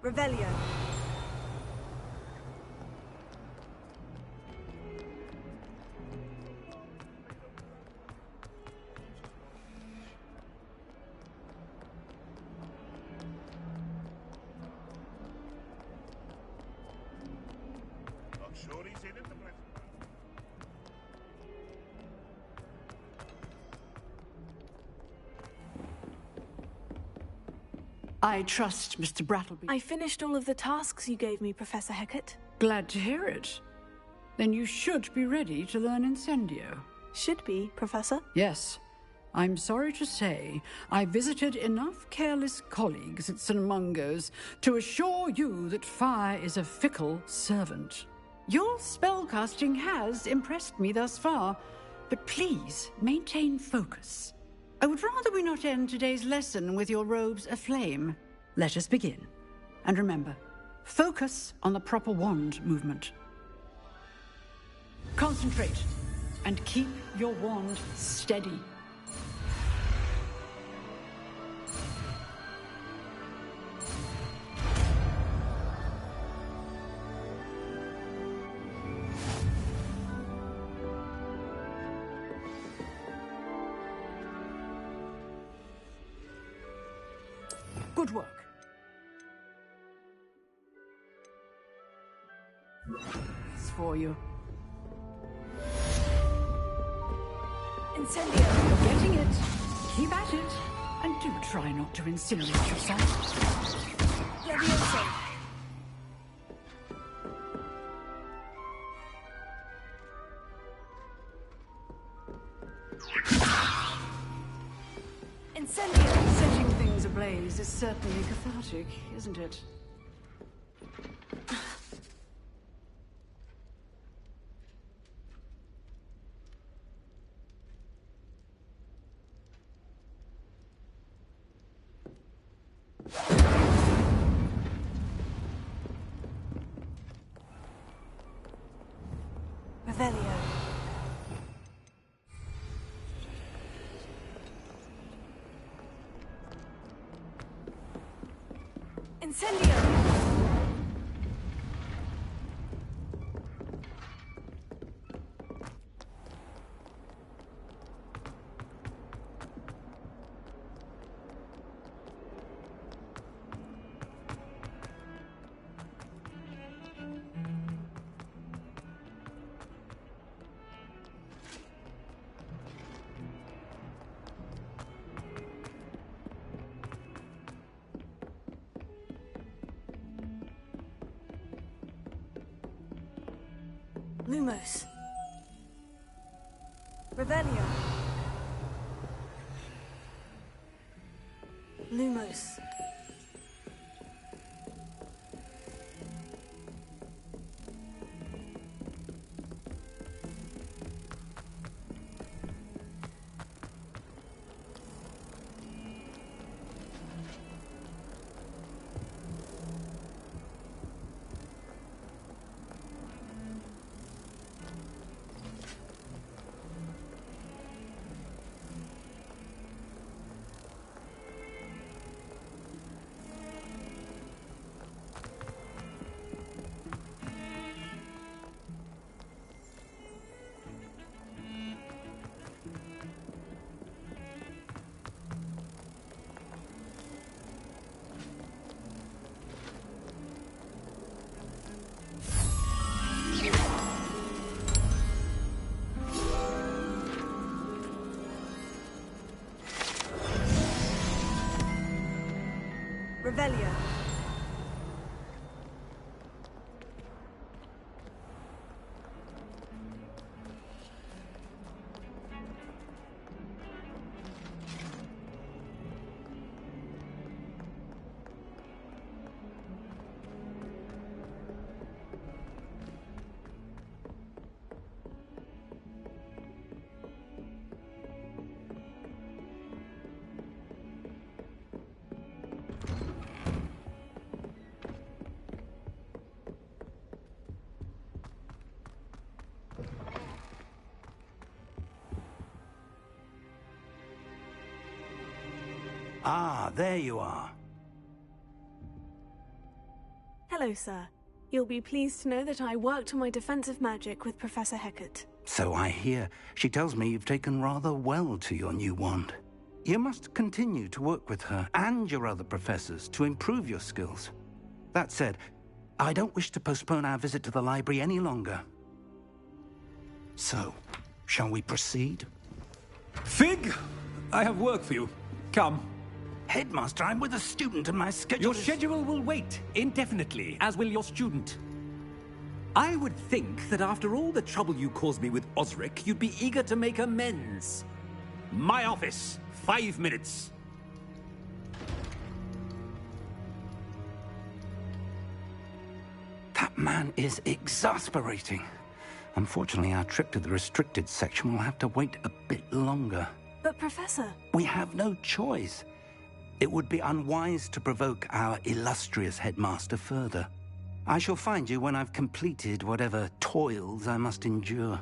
Revelio. Not sure he's in at the present. I trust Mr. Brattleby. I finished all of the tasks you gave me, Professor Hecat. Glad to hear it. Then you should be ready to learn Incendio. Should be, Professor? Yes. I'm sorry to say I visited enough careless colleagues at St. Mungo's to assure you that fire is a fickle servant. Your spellcasting has impressed me thus far, but please maintain focus. I would rather we not end today's lesson with your robes aflame. Let us begin. And remember, focus on the proper wand movement. Concentrate and keep your wand steady. Good work. It's for you. Incendio. You're getting it. Keep at it. And do try not to incinerate yourself. Leviosa. Incendio. Setting things ablaze is certainly cathartic, isn't it? Revelio. Incendio! Lumos. Revelio. Lumos. Revelio. Ah, there you are. Hello, sir. You'll be pleased to know that I worked on my defensive magic with Professor Heckert. So I hear. She tells me you've taken rather well to your new wand. You must continue to work with her and your other professors to improve your skills. That said, I don't wish to postpone our visit to the library any longer. So, shall we proceed? Fig! I have work for you. Come. Headmaster, I'm with a student and my schedule Your schedule will wait indefinitely, as will your student. I would think that after all the trouble you caused me with Osric, you'd be eager to make amends. My office, 5 minutes. That man is exasperating. Unfortunately, our trip to the restricted section will have to wait a bit longer. But, Professor... We have no choice. It would be unwise to provoke our illustrious headmaster further. I shall find you when I've completed whatever toils I must endure.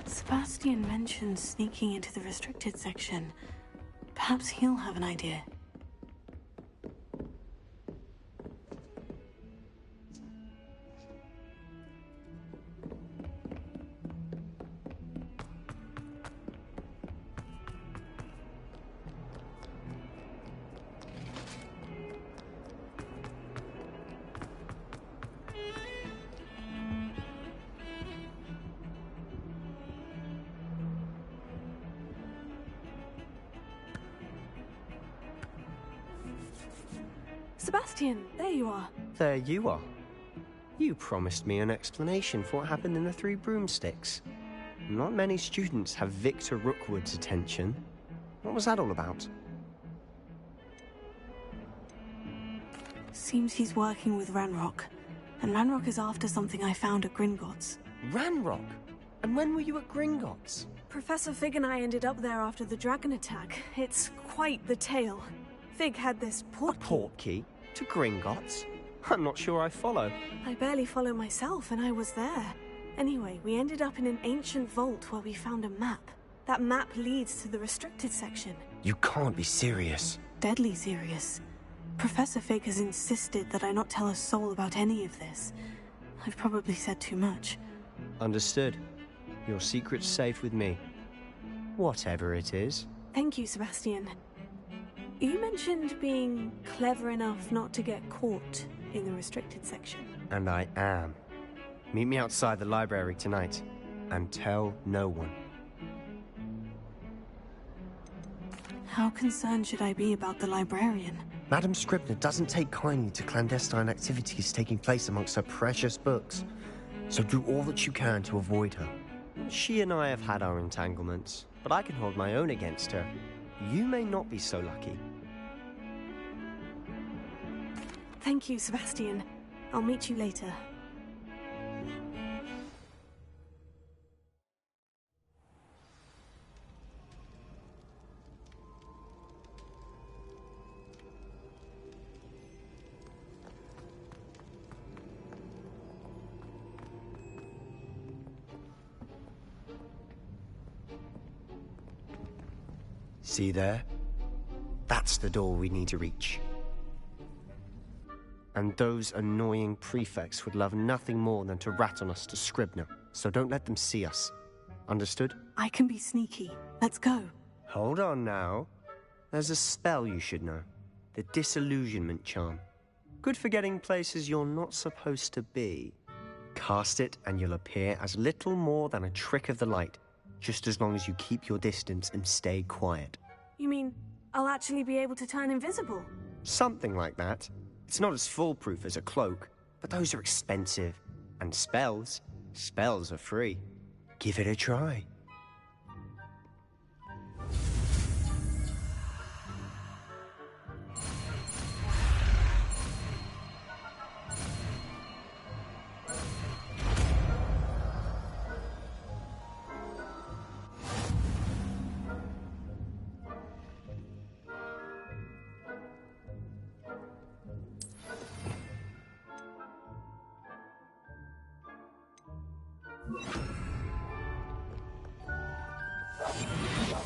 Sebastian mentioned sneaking into the restricted section. Perhaps he'll have an idea. Sebastian, there you are. There you are. You promised me an explanation for what happened in the Three Broomsticks. Not many students have Victor Rookwood's attention. What was that all about? Seems he's working with Ranrock. And Ranrock is after something I found at Gringotts. Ranrock? And when were you at Gringotts? Professor Fig and I ended up there after the dragon attack. It's quite the tale. Fig had this portkey to Gringotts? I'm not sure I follow. I barely follow myself, and I was there. Anyway, we ended up in an ancient vault where we found a map. That map leads to the restricted section. You can't be serious. Deadly serious. Professor Fig has insisted that I not tell a soul about any of this. I've probably said too much. Understood. Your secret's safe with me. Whatever it is. Thank you, Sebastian. You mentioned being clever enough not to get caught in the restricted section. And I am. Meet me outside the library tonight, and tell no one. How concerned should I be about the librarian? Madam Scribner doesn't take kindly to clandestine activities taking place amongst her precious books. So do all that you can to avoid her. She and I have had our entanglements, but I can hold my own against her. You may not be so lucky. Thank you, Sebastian. I'll meet you later. See there? That's the door we need to reach. And those annoying prefects would love nothing more than to rat on us to Scribner, so don't let them see us. Understood? I can be sneaky. Let's go. Hold on now. There's a spell you should know. The Disillusionment Charm. Good for getting places you're not supposed to be. Cast it and you'll appear as little more than a trick of the light, just as long as you keep your distance and stay quiet. You mean I'll actually be able to turn invisible? Something like that. It's not as foolproof as a cloak, but those are expensive. And spells are free. Give it a try.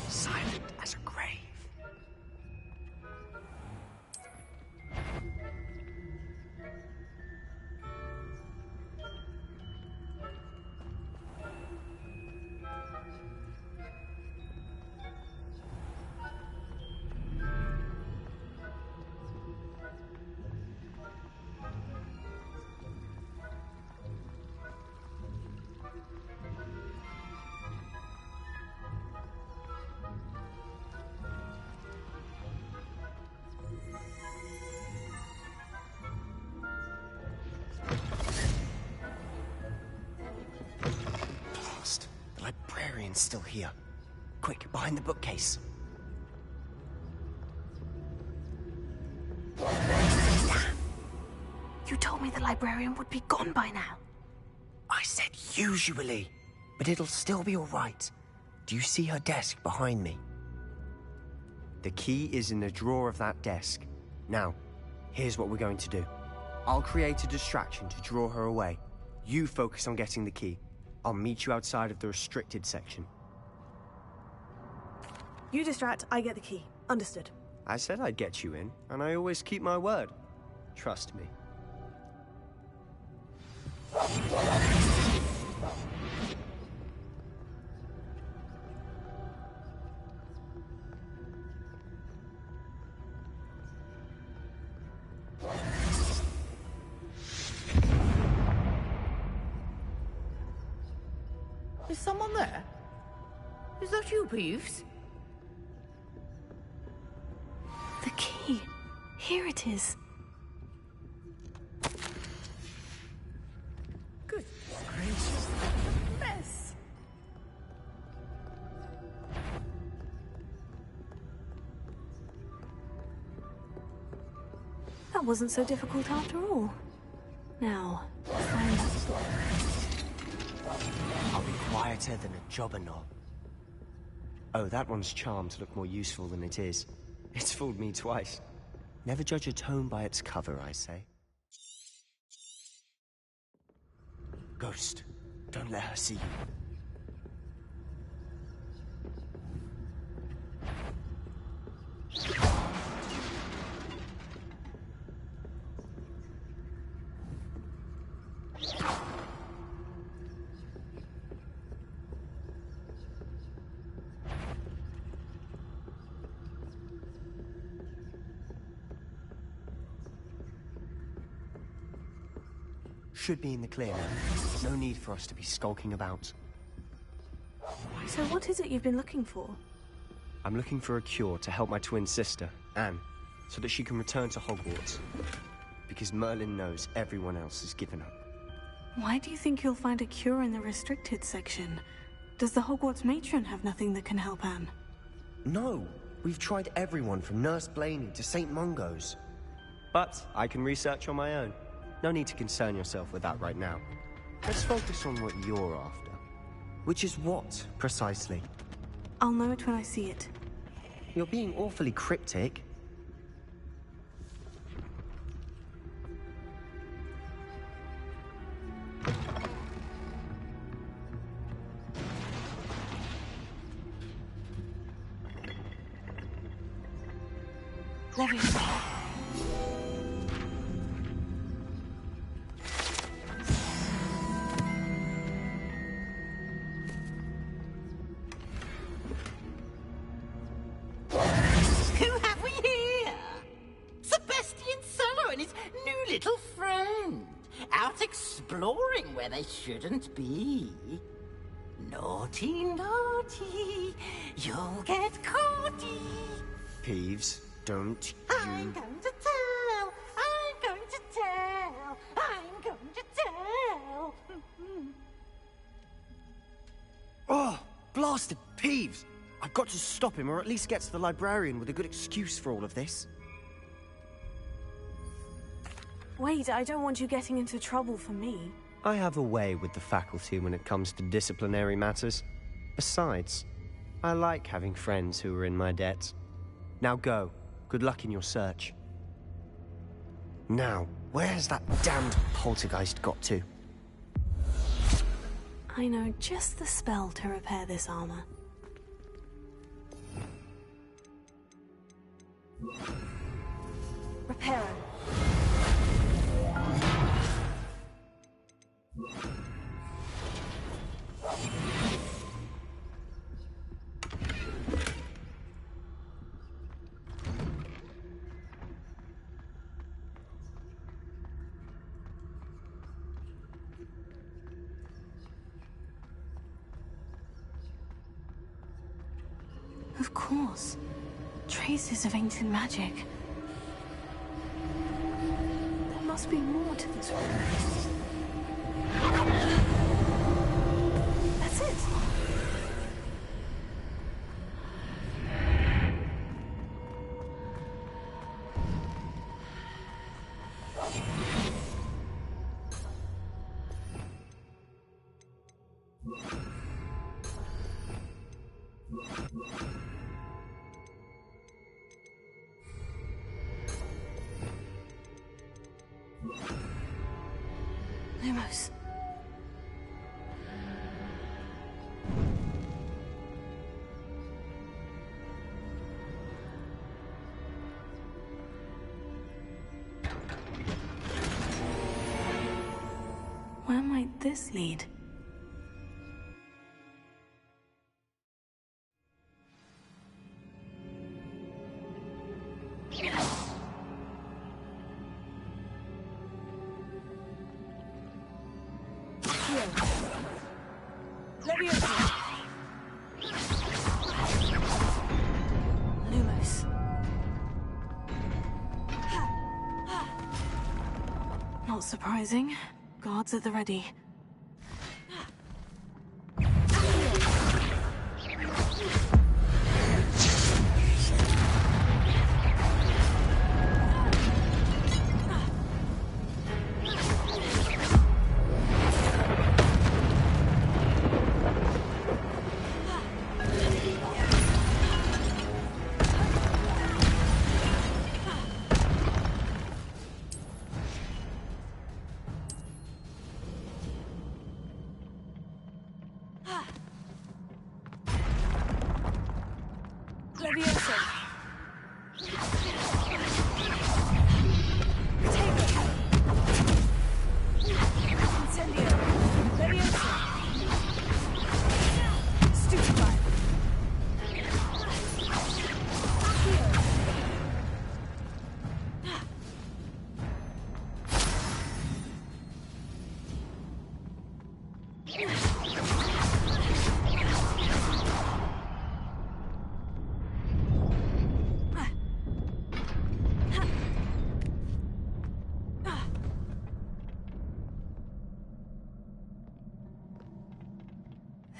Silent as a grave. The librarian's still here. Quick, behind the bookcase. You told me the librarian would be gone by now. I said usually, but it'll still be all right. Do you see her desk behind me? The key is in the drawer of that desk. Now, here's what we're going to do. I'll create a distraction to draw her away. You focus on getting the key. I'll meet you outside of the restricted section. You distract, I get the key. Understood. I said I'd get you in, and I always keep my word. Trust me. Is someone there? Is that you, Peeves? The key. Here it is. Good gracious, what a mess. That wasn't so difficult after all. Now, find that book. I'll be quieter than a jobberknoll. Oh, that one's charmed to look more useful than it is. It's fooled me twice. Never judge a tome by its cover, I say. Ghost, don't let her see you. Should be in the clear now. No need for us to be skulking about. So what is it you've been looking for? I'm looking for a cure to help my twin sister, Anne, so that she can return to Hogwarts. Because Merlin knows everyone else has given up. Why do you think you'll find a cure in the restricted section? Does the Hogwarts matron have nothing that can help Anne? No! We've tried everyone from Nurse Blaney to St. Mungo's. But I can research on my own. No need to concern yourself with that right now. Let's focus on what you're after. Which is what, precisely? I'll know it when I see it. You're being awfully cryptic. Leviosa. Who have we here? Sebastian Cello and his new little friend. Out exploring where they shouldn't be. Naughty, naughty. You'll get caughty. Peeves, don't I'm going to tell. I'm going to tell. I'm going to tell. Oh, blasted Peeves! I've got to stop him, or at least get to the librarian with a good excuse for all of this. Wait, I don't want you getting into trouble for me. I have a way with the faculty when it comes to disciplinary matters. Besides, I like having friends who are in my debt. Now go. Good luck in your search. Now, where's that damned poltergeist got to? I know just the spell to repair this armor. Reparo. Of course. Traces of ancient magic. There must be more to this room. That's it. Lumos. Where might this lead? Lumos. Not surprising. Guards at the ready.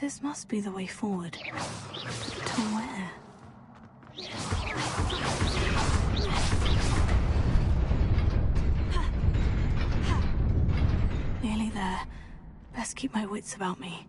This must be the way forward. To where? Nearly there. Best keep my wits about me.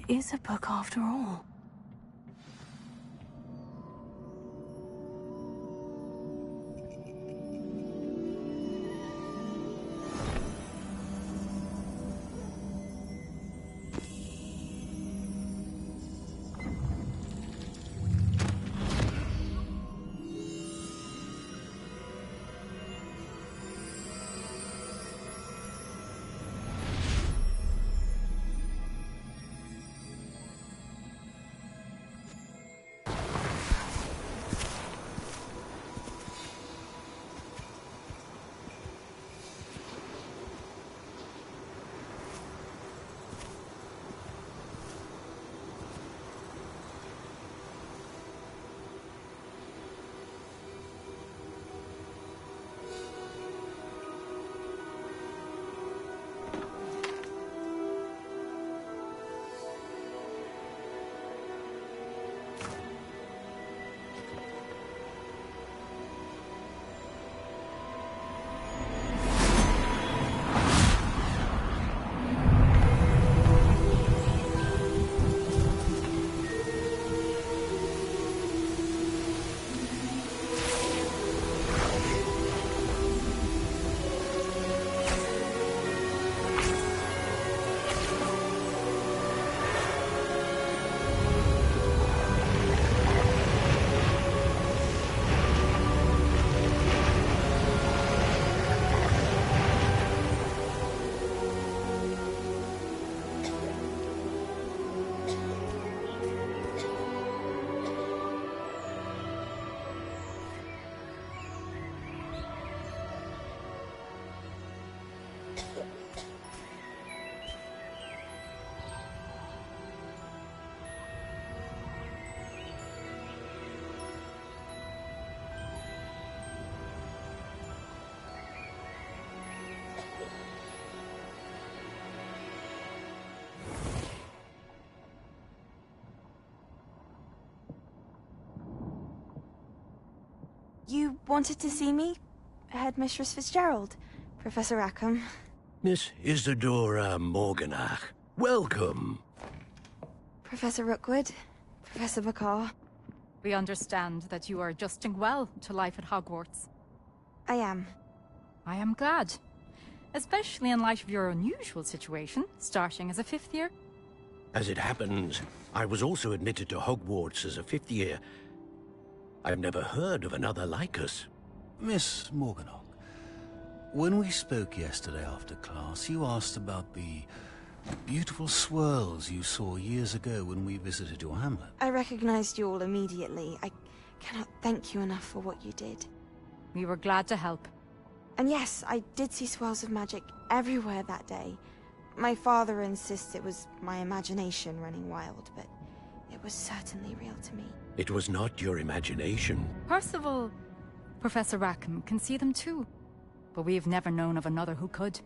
is a book after all. You wanted to see me? Headmistress Fitzgerald, Professor Rackham. Miss Isadora Morganach, welcome. Professor Rookwood, Professor Bakar. We understand that you are adjusting well to life at Hogwarts. I am. I am glad. Especially in light of your unusual situation, starting as a 5th year. As it happens, I was also admitted to Hogwarts as a 5th year. I've never heard of another like us. Miss Morganach, when we spoke yesterday after class, you asked about the beautiful swirls you saw years ago when we visited your hamlet. I recognized you all immediately. I cannot thank you enough for what you did. We were glad to help. And yes, I did see swirls of magic everywhere that day. My father insists it was my imagination running wild, but it was certainly real to me. It was not your imagination. Percival, Professor Rackham can see them too. But we have never known of another who could.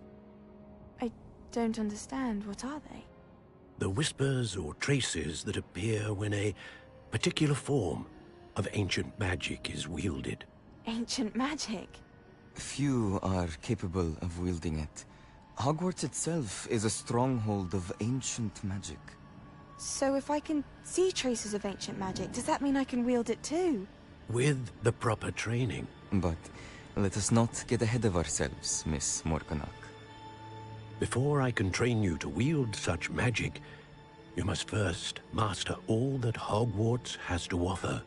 I don't understand. What are they? The whispers or traces that appear when a particular form of ancient magic is wielded. Ancient magic? Few are capable of wielding it. Hogwarts itself is a stronghold of ancient magic. So if I can see traces of ancient magic, does that mean I can wield it too? With the proper training. But let us not get ahead of ourselves, Miss Morganach. Before I can train you to wield such magic, you must first master all that Hogwarts has to offer.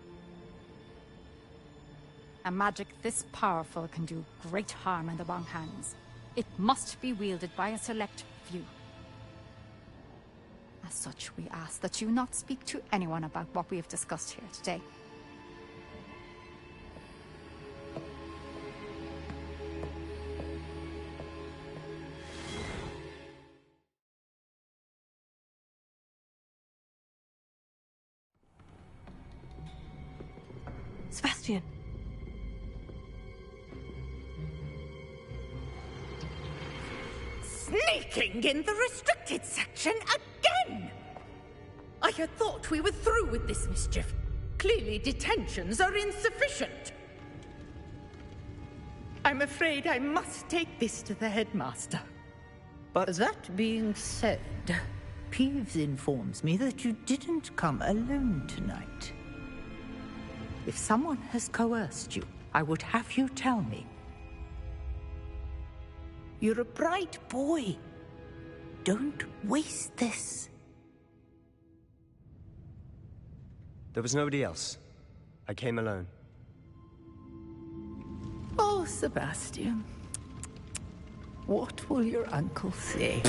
A magic this powerful can do great harm in the wrong hands. It must be wielded by a select few. As such, we ask that you not speak to anyone about what we have discussed here today. Sebastian. Sneaking in the restricted section again! I had thought we were through with this mischief. Clearly detentions are insufficient. I'm afraid I must take this to the headmaster. But that being said, Peeves informs me that you didn't come alone tonight. If someone has coerced you, I would have you tell me. You're a bright boy. Don't waste this. There was nobody else. I came alone. Oh, Sebastian. What will your uncle say?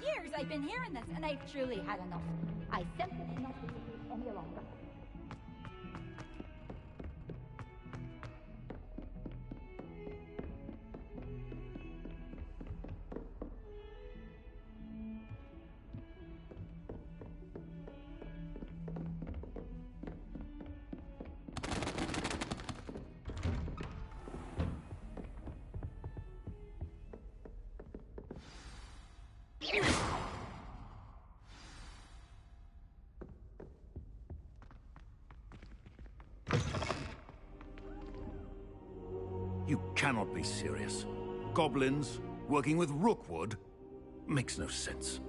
Years I've been hearing this, and I've truly had enough. I simply cannot believe it any longer. You cannot be serious. Goblins working with Rookwood makes no sense.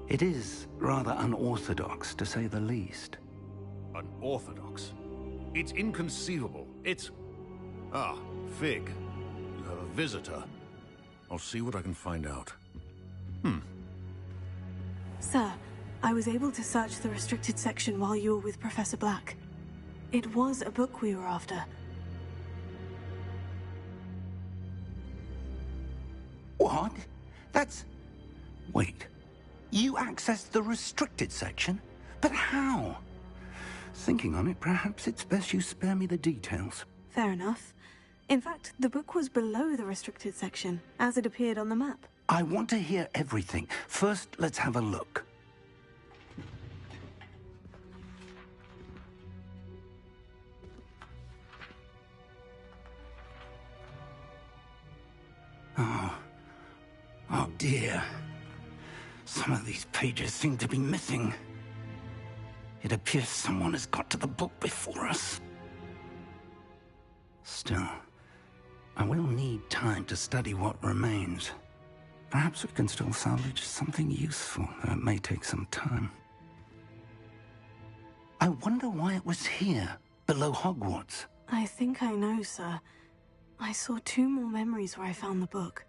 It is rather unorthodox, to say the least. Unorthodox? It's inconceivable. It's... Ah, Fig. You have a visitor. I'll see what I can find out. Sir, I was able to search the restricted section while you were with Professor Black. It was a book we were after. What? That's... Wait. You accessed the restricted section? But how? Thinking on it, perhaps it's best you spare me the details. Fair enough. In fact, the book was below the restricted section, as it appeared on the map. I want to hear everything. First, let's have a look. Oh dear. Some of these pages seem to be missing. It appears someone has got to the book before us. Still, I will need time to study what remains. Perhaps we can still salvage something useful, though it may take some time. I wonder why it was here, below Hogwarts. I think I know, sir. I saw 2 more memories where I found the book.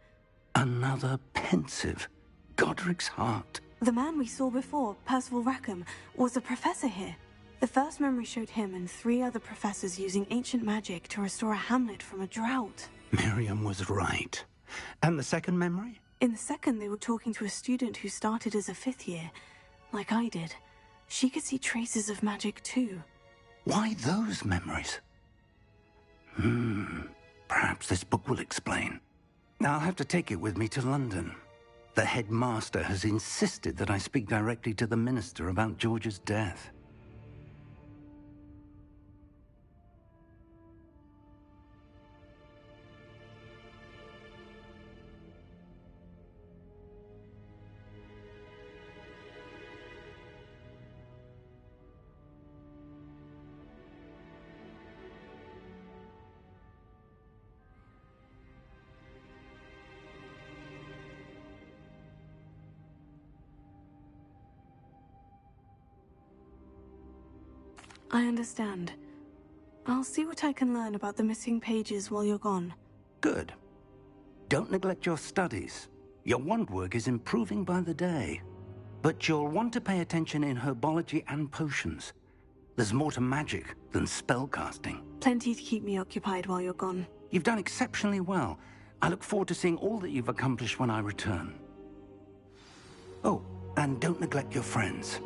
Another pensive. Godric's heart. The man we saw before, Percival Rackham, was a professor here. The first memory showed him and 3 other professors using ancient magic to restore a hamlet from a drought. Miriam was right. And the second memory? In the second, they were talking to a student who started as a 5th year, like I did. She could see traces of magic too. Why those memories? Perhaps this book will explain. I'll have to take it with me to London. The headmaster has insisted that I speak directly to the minister about George's death. I understand. I'll see what I can learn about the missing pages while you're gone. Good. Don't neglect your studies. Your wand work is improving by the day. But you'll want to pay attention in herbology and potions. There's more to magic than spellcasting. Plenty to keep me occupied while you're gone. You've done exceptionally well. I look forward to seeing all that you've accomplished when I return. Oh, and don't neglect your friends.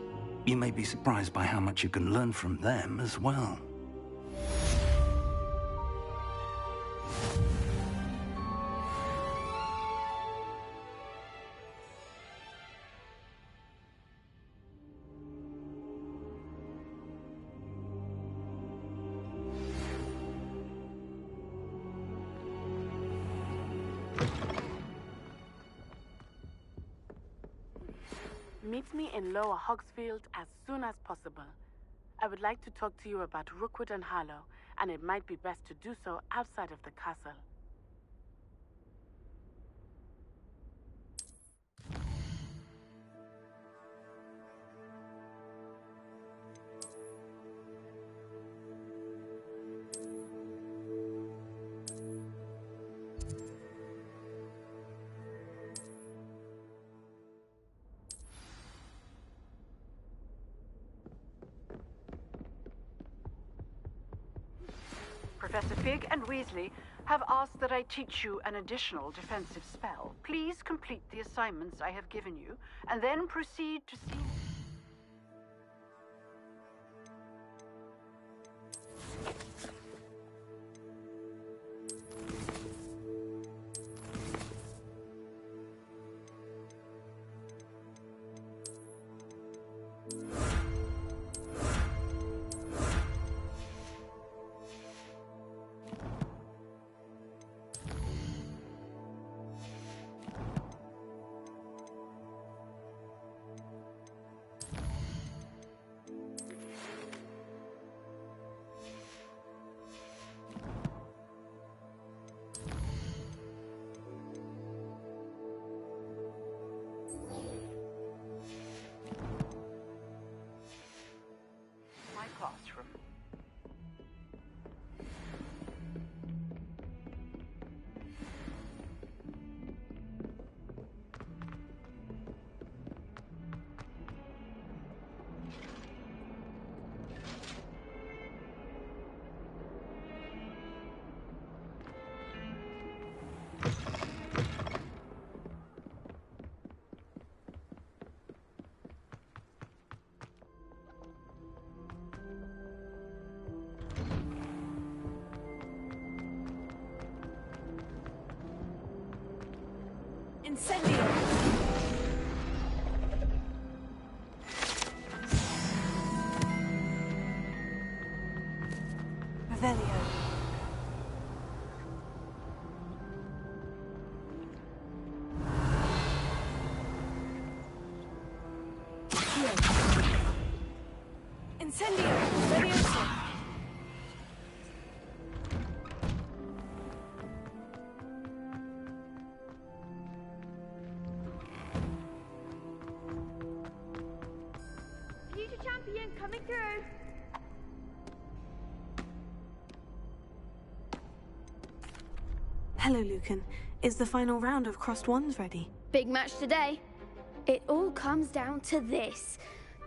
You may be surprised by how much you can learn from them as well. Meet me in Lower Hogsfield as soon as possible. I would like to talk to you about Rookwood and Harlow, and it might be best to do so outside of the castle. Professor Fig and Weasley have asked that I teach you an additional defensive spell. Please complete the assignments I have given you, and then proceed to see... classroom. Incendio! Revelio. Incendio! Leviosa! Champion coming through. Hello, Lucan. Is the final round of Crossed Wands ready? Big match today. It all comes down to this.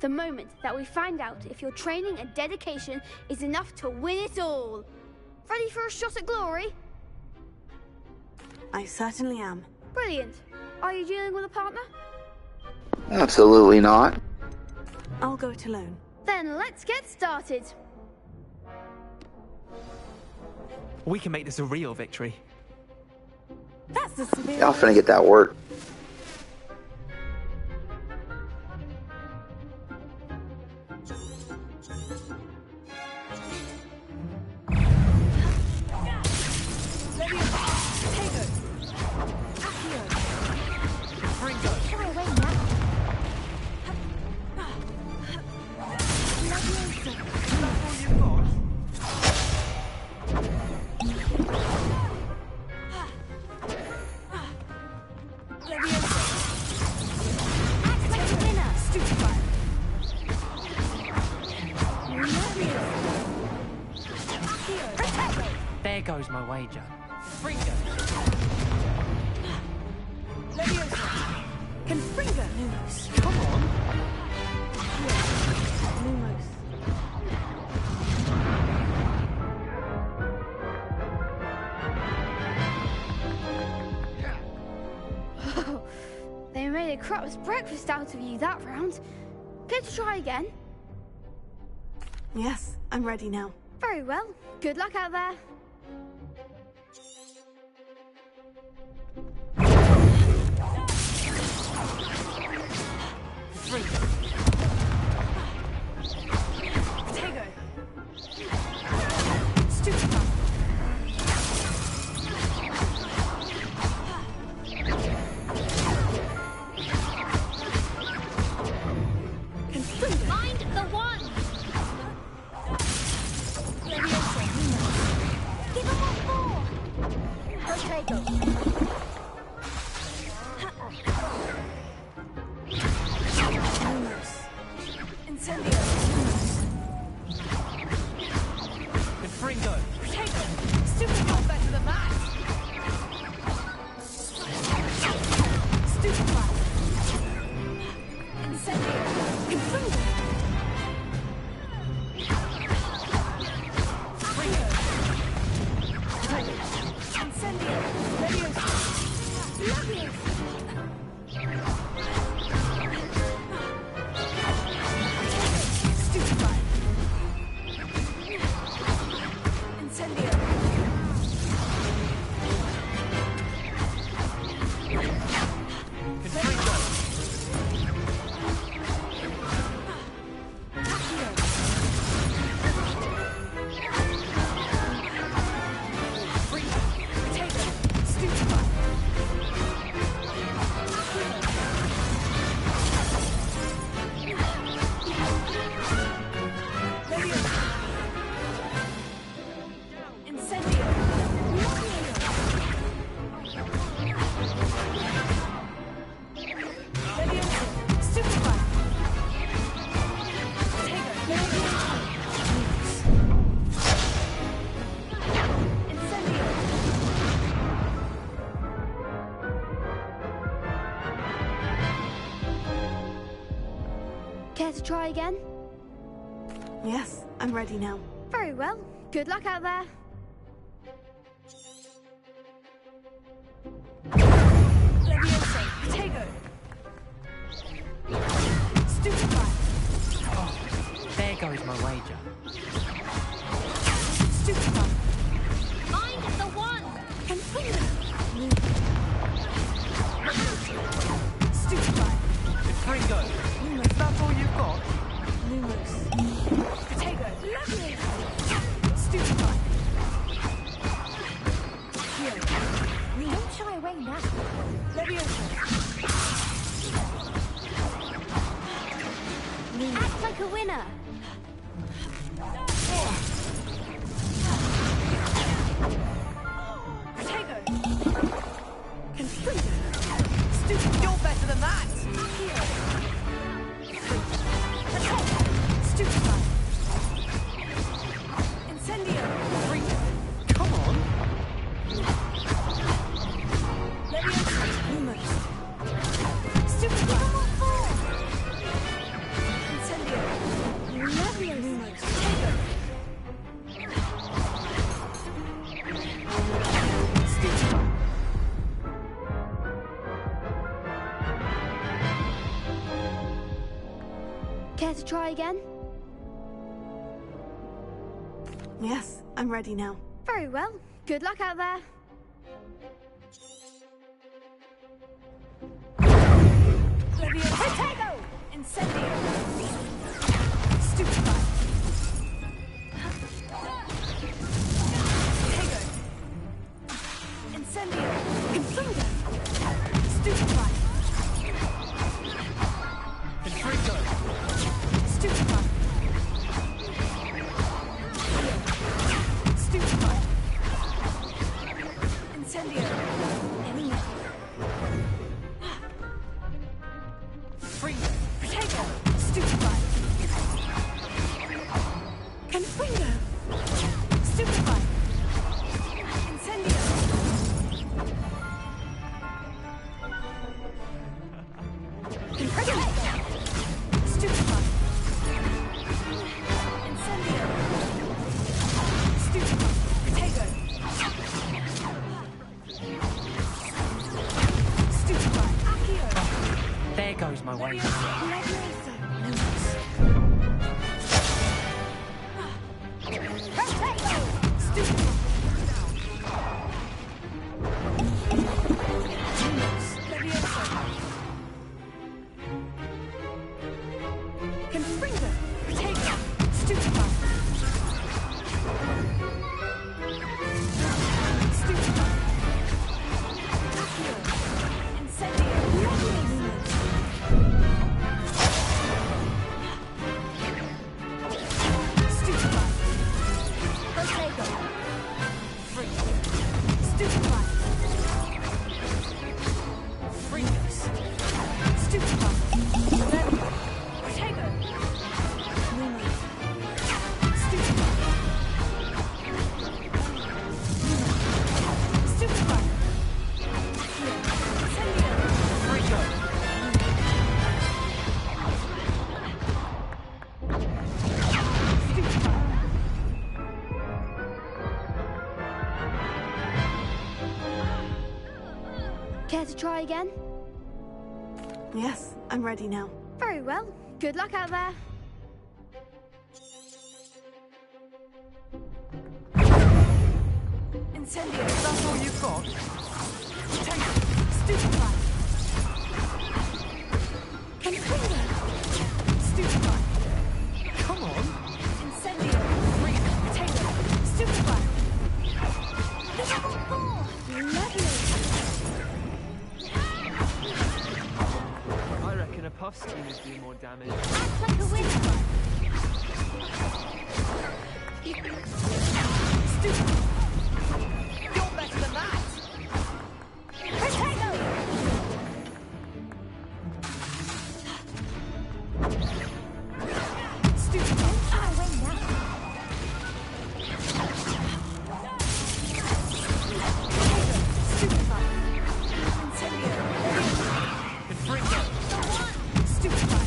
The moment that we find out if your training and dedication is enough to win it all. Ready for a shot at glory? I certainly am. Brilliant. Are you dealing with a partner? Absolutely not. I'll go it alone. Then let's get started. We can make this a real victory. That's the severe. Y'all finna get that work. There goes my wager. Fringo! Leviosa! Confringo! Lumos. Come on. Lumos. They made a crap's breakfast out of you that round. Care to try again? Yes, I'm ready now. Very well. Good luck out there. Potato. Stupefy. Confringo. Mind the one! Give him a four! Potato. Lumos. Incendio. Confringo. Potato. Stupefy. Better than that. Stupefy. Incendio. Confringo. Confringo. Potato. Incendio. Leviosa. Leviosa. Stupefy. Incendio. Confringo. Potato. Stupefy. Leviosa. Incendio. Leviosa. Stupefy. Potato. Incendio. Care to try again? Yes, I'm ready now. Very well. Good luck out there. Leviosa. Potato. Stupefy. There goes my wager. Stupefy. Mind the one! Confringo. Stupefy. Confringo. Is that all you've got? Lumos. Potato. Leviosa. Stupefy. Heal. Don't shy away now. Leviosa. Act like a winner. Potato. Confringo. Stupefy. You're better than that. Heal. Potato. Stupefy. Incendio. Come on. Leviosa. Lumos. Stupefy. Incendio. Leviosa. Lumos. Potato. Stupefy. Care to try again? Yes, I'm ready now. Very well. Good luck out there. Leviosa. Potato. Incendio. Stupefy. Potato. Incendio. Confringo. Stupefy. Confringo. Stupefy. Stupefy. Incendio. Enemy. Confringo. Potato. Stupefy. Confringo. Stupefy. Incendio. Confringo! Protego! Stupefy! Stupefy! Accio! Incendio! Lumos! Stupefy! Protego! Freeze! Stupefy! Freeze! Stupefy! Leviate! Protego! Lumos! Stupefy! Stupefy! Incendio! Freego! Care to try again? Yes, I'm ready now. Very well. Good luck out there. Incendio! That's all you've got? Protego! Stupefy! Confringo! Stupefy! Come on! Incendio! Freeze! Protego! Stupefy! Level 4! Leviate! I reckon a puff stream would do more damage. Act like a winner! Stupefy! You're better than that! Protego! Stupefy! I win now! Stupefy! Incendio! Confringo! Stupefy!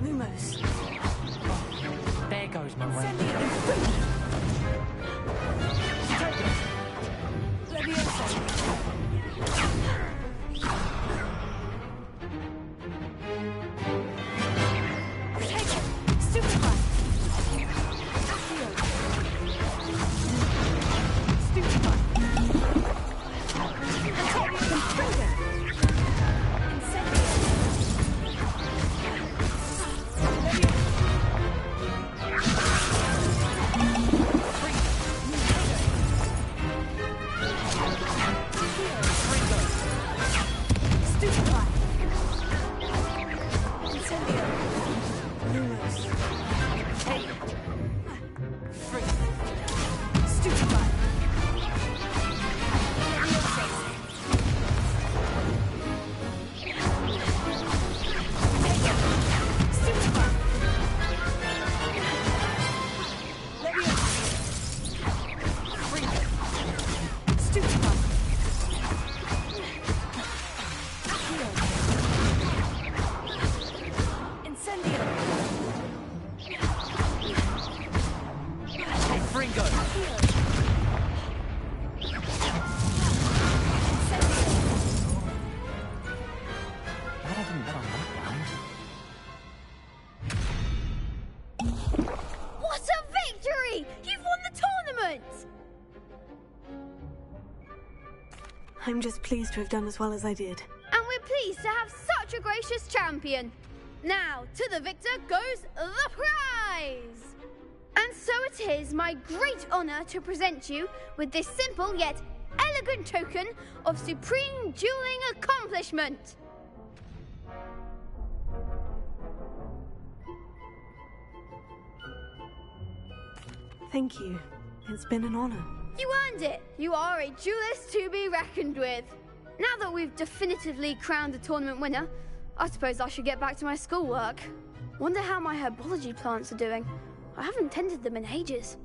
Lumos! There goes my way. Incendio! Leviosa! Protego! Stupefy! Accio! Stupefy! Protego! Confringo! Incendio! Leviosa! Stupefy! Incendio! Lumos! Hey! Freeze! Stupefy! Leviosa! Stupefy! Leviosa! Freeze! Stupefy! Accio! Incendio! Confringo! Accio! Glad I didn't bet on that round. What a victory! You've won the tournament! I'm just pleased to have done as well as I did. And we're pleased to have such a gracious champion. Now, to the victor goes the prize! And so it is my great honor to present you with this simple yet elegant token of supreme dueling accomplishment. Thank you. It's been an honor. You earned it. You are a duelist to be reckoned with. Now that we've definitively crowned the tournament winner, I suppose I should get back to my schoolwork. Wonder how my herbology plants are doing. I haven't tended them in ages.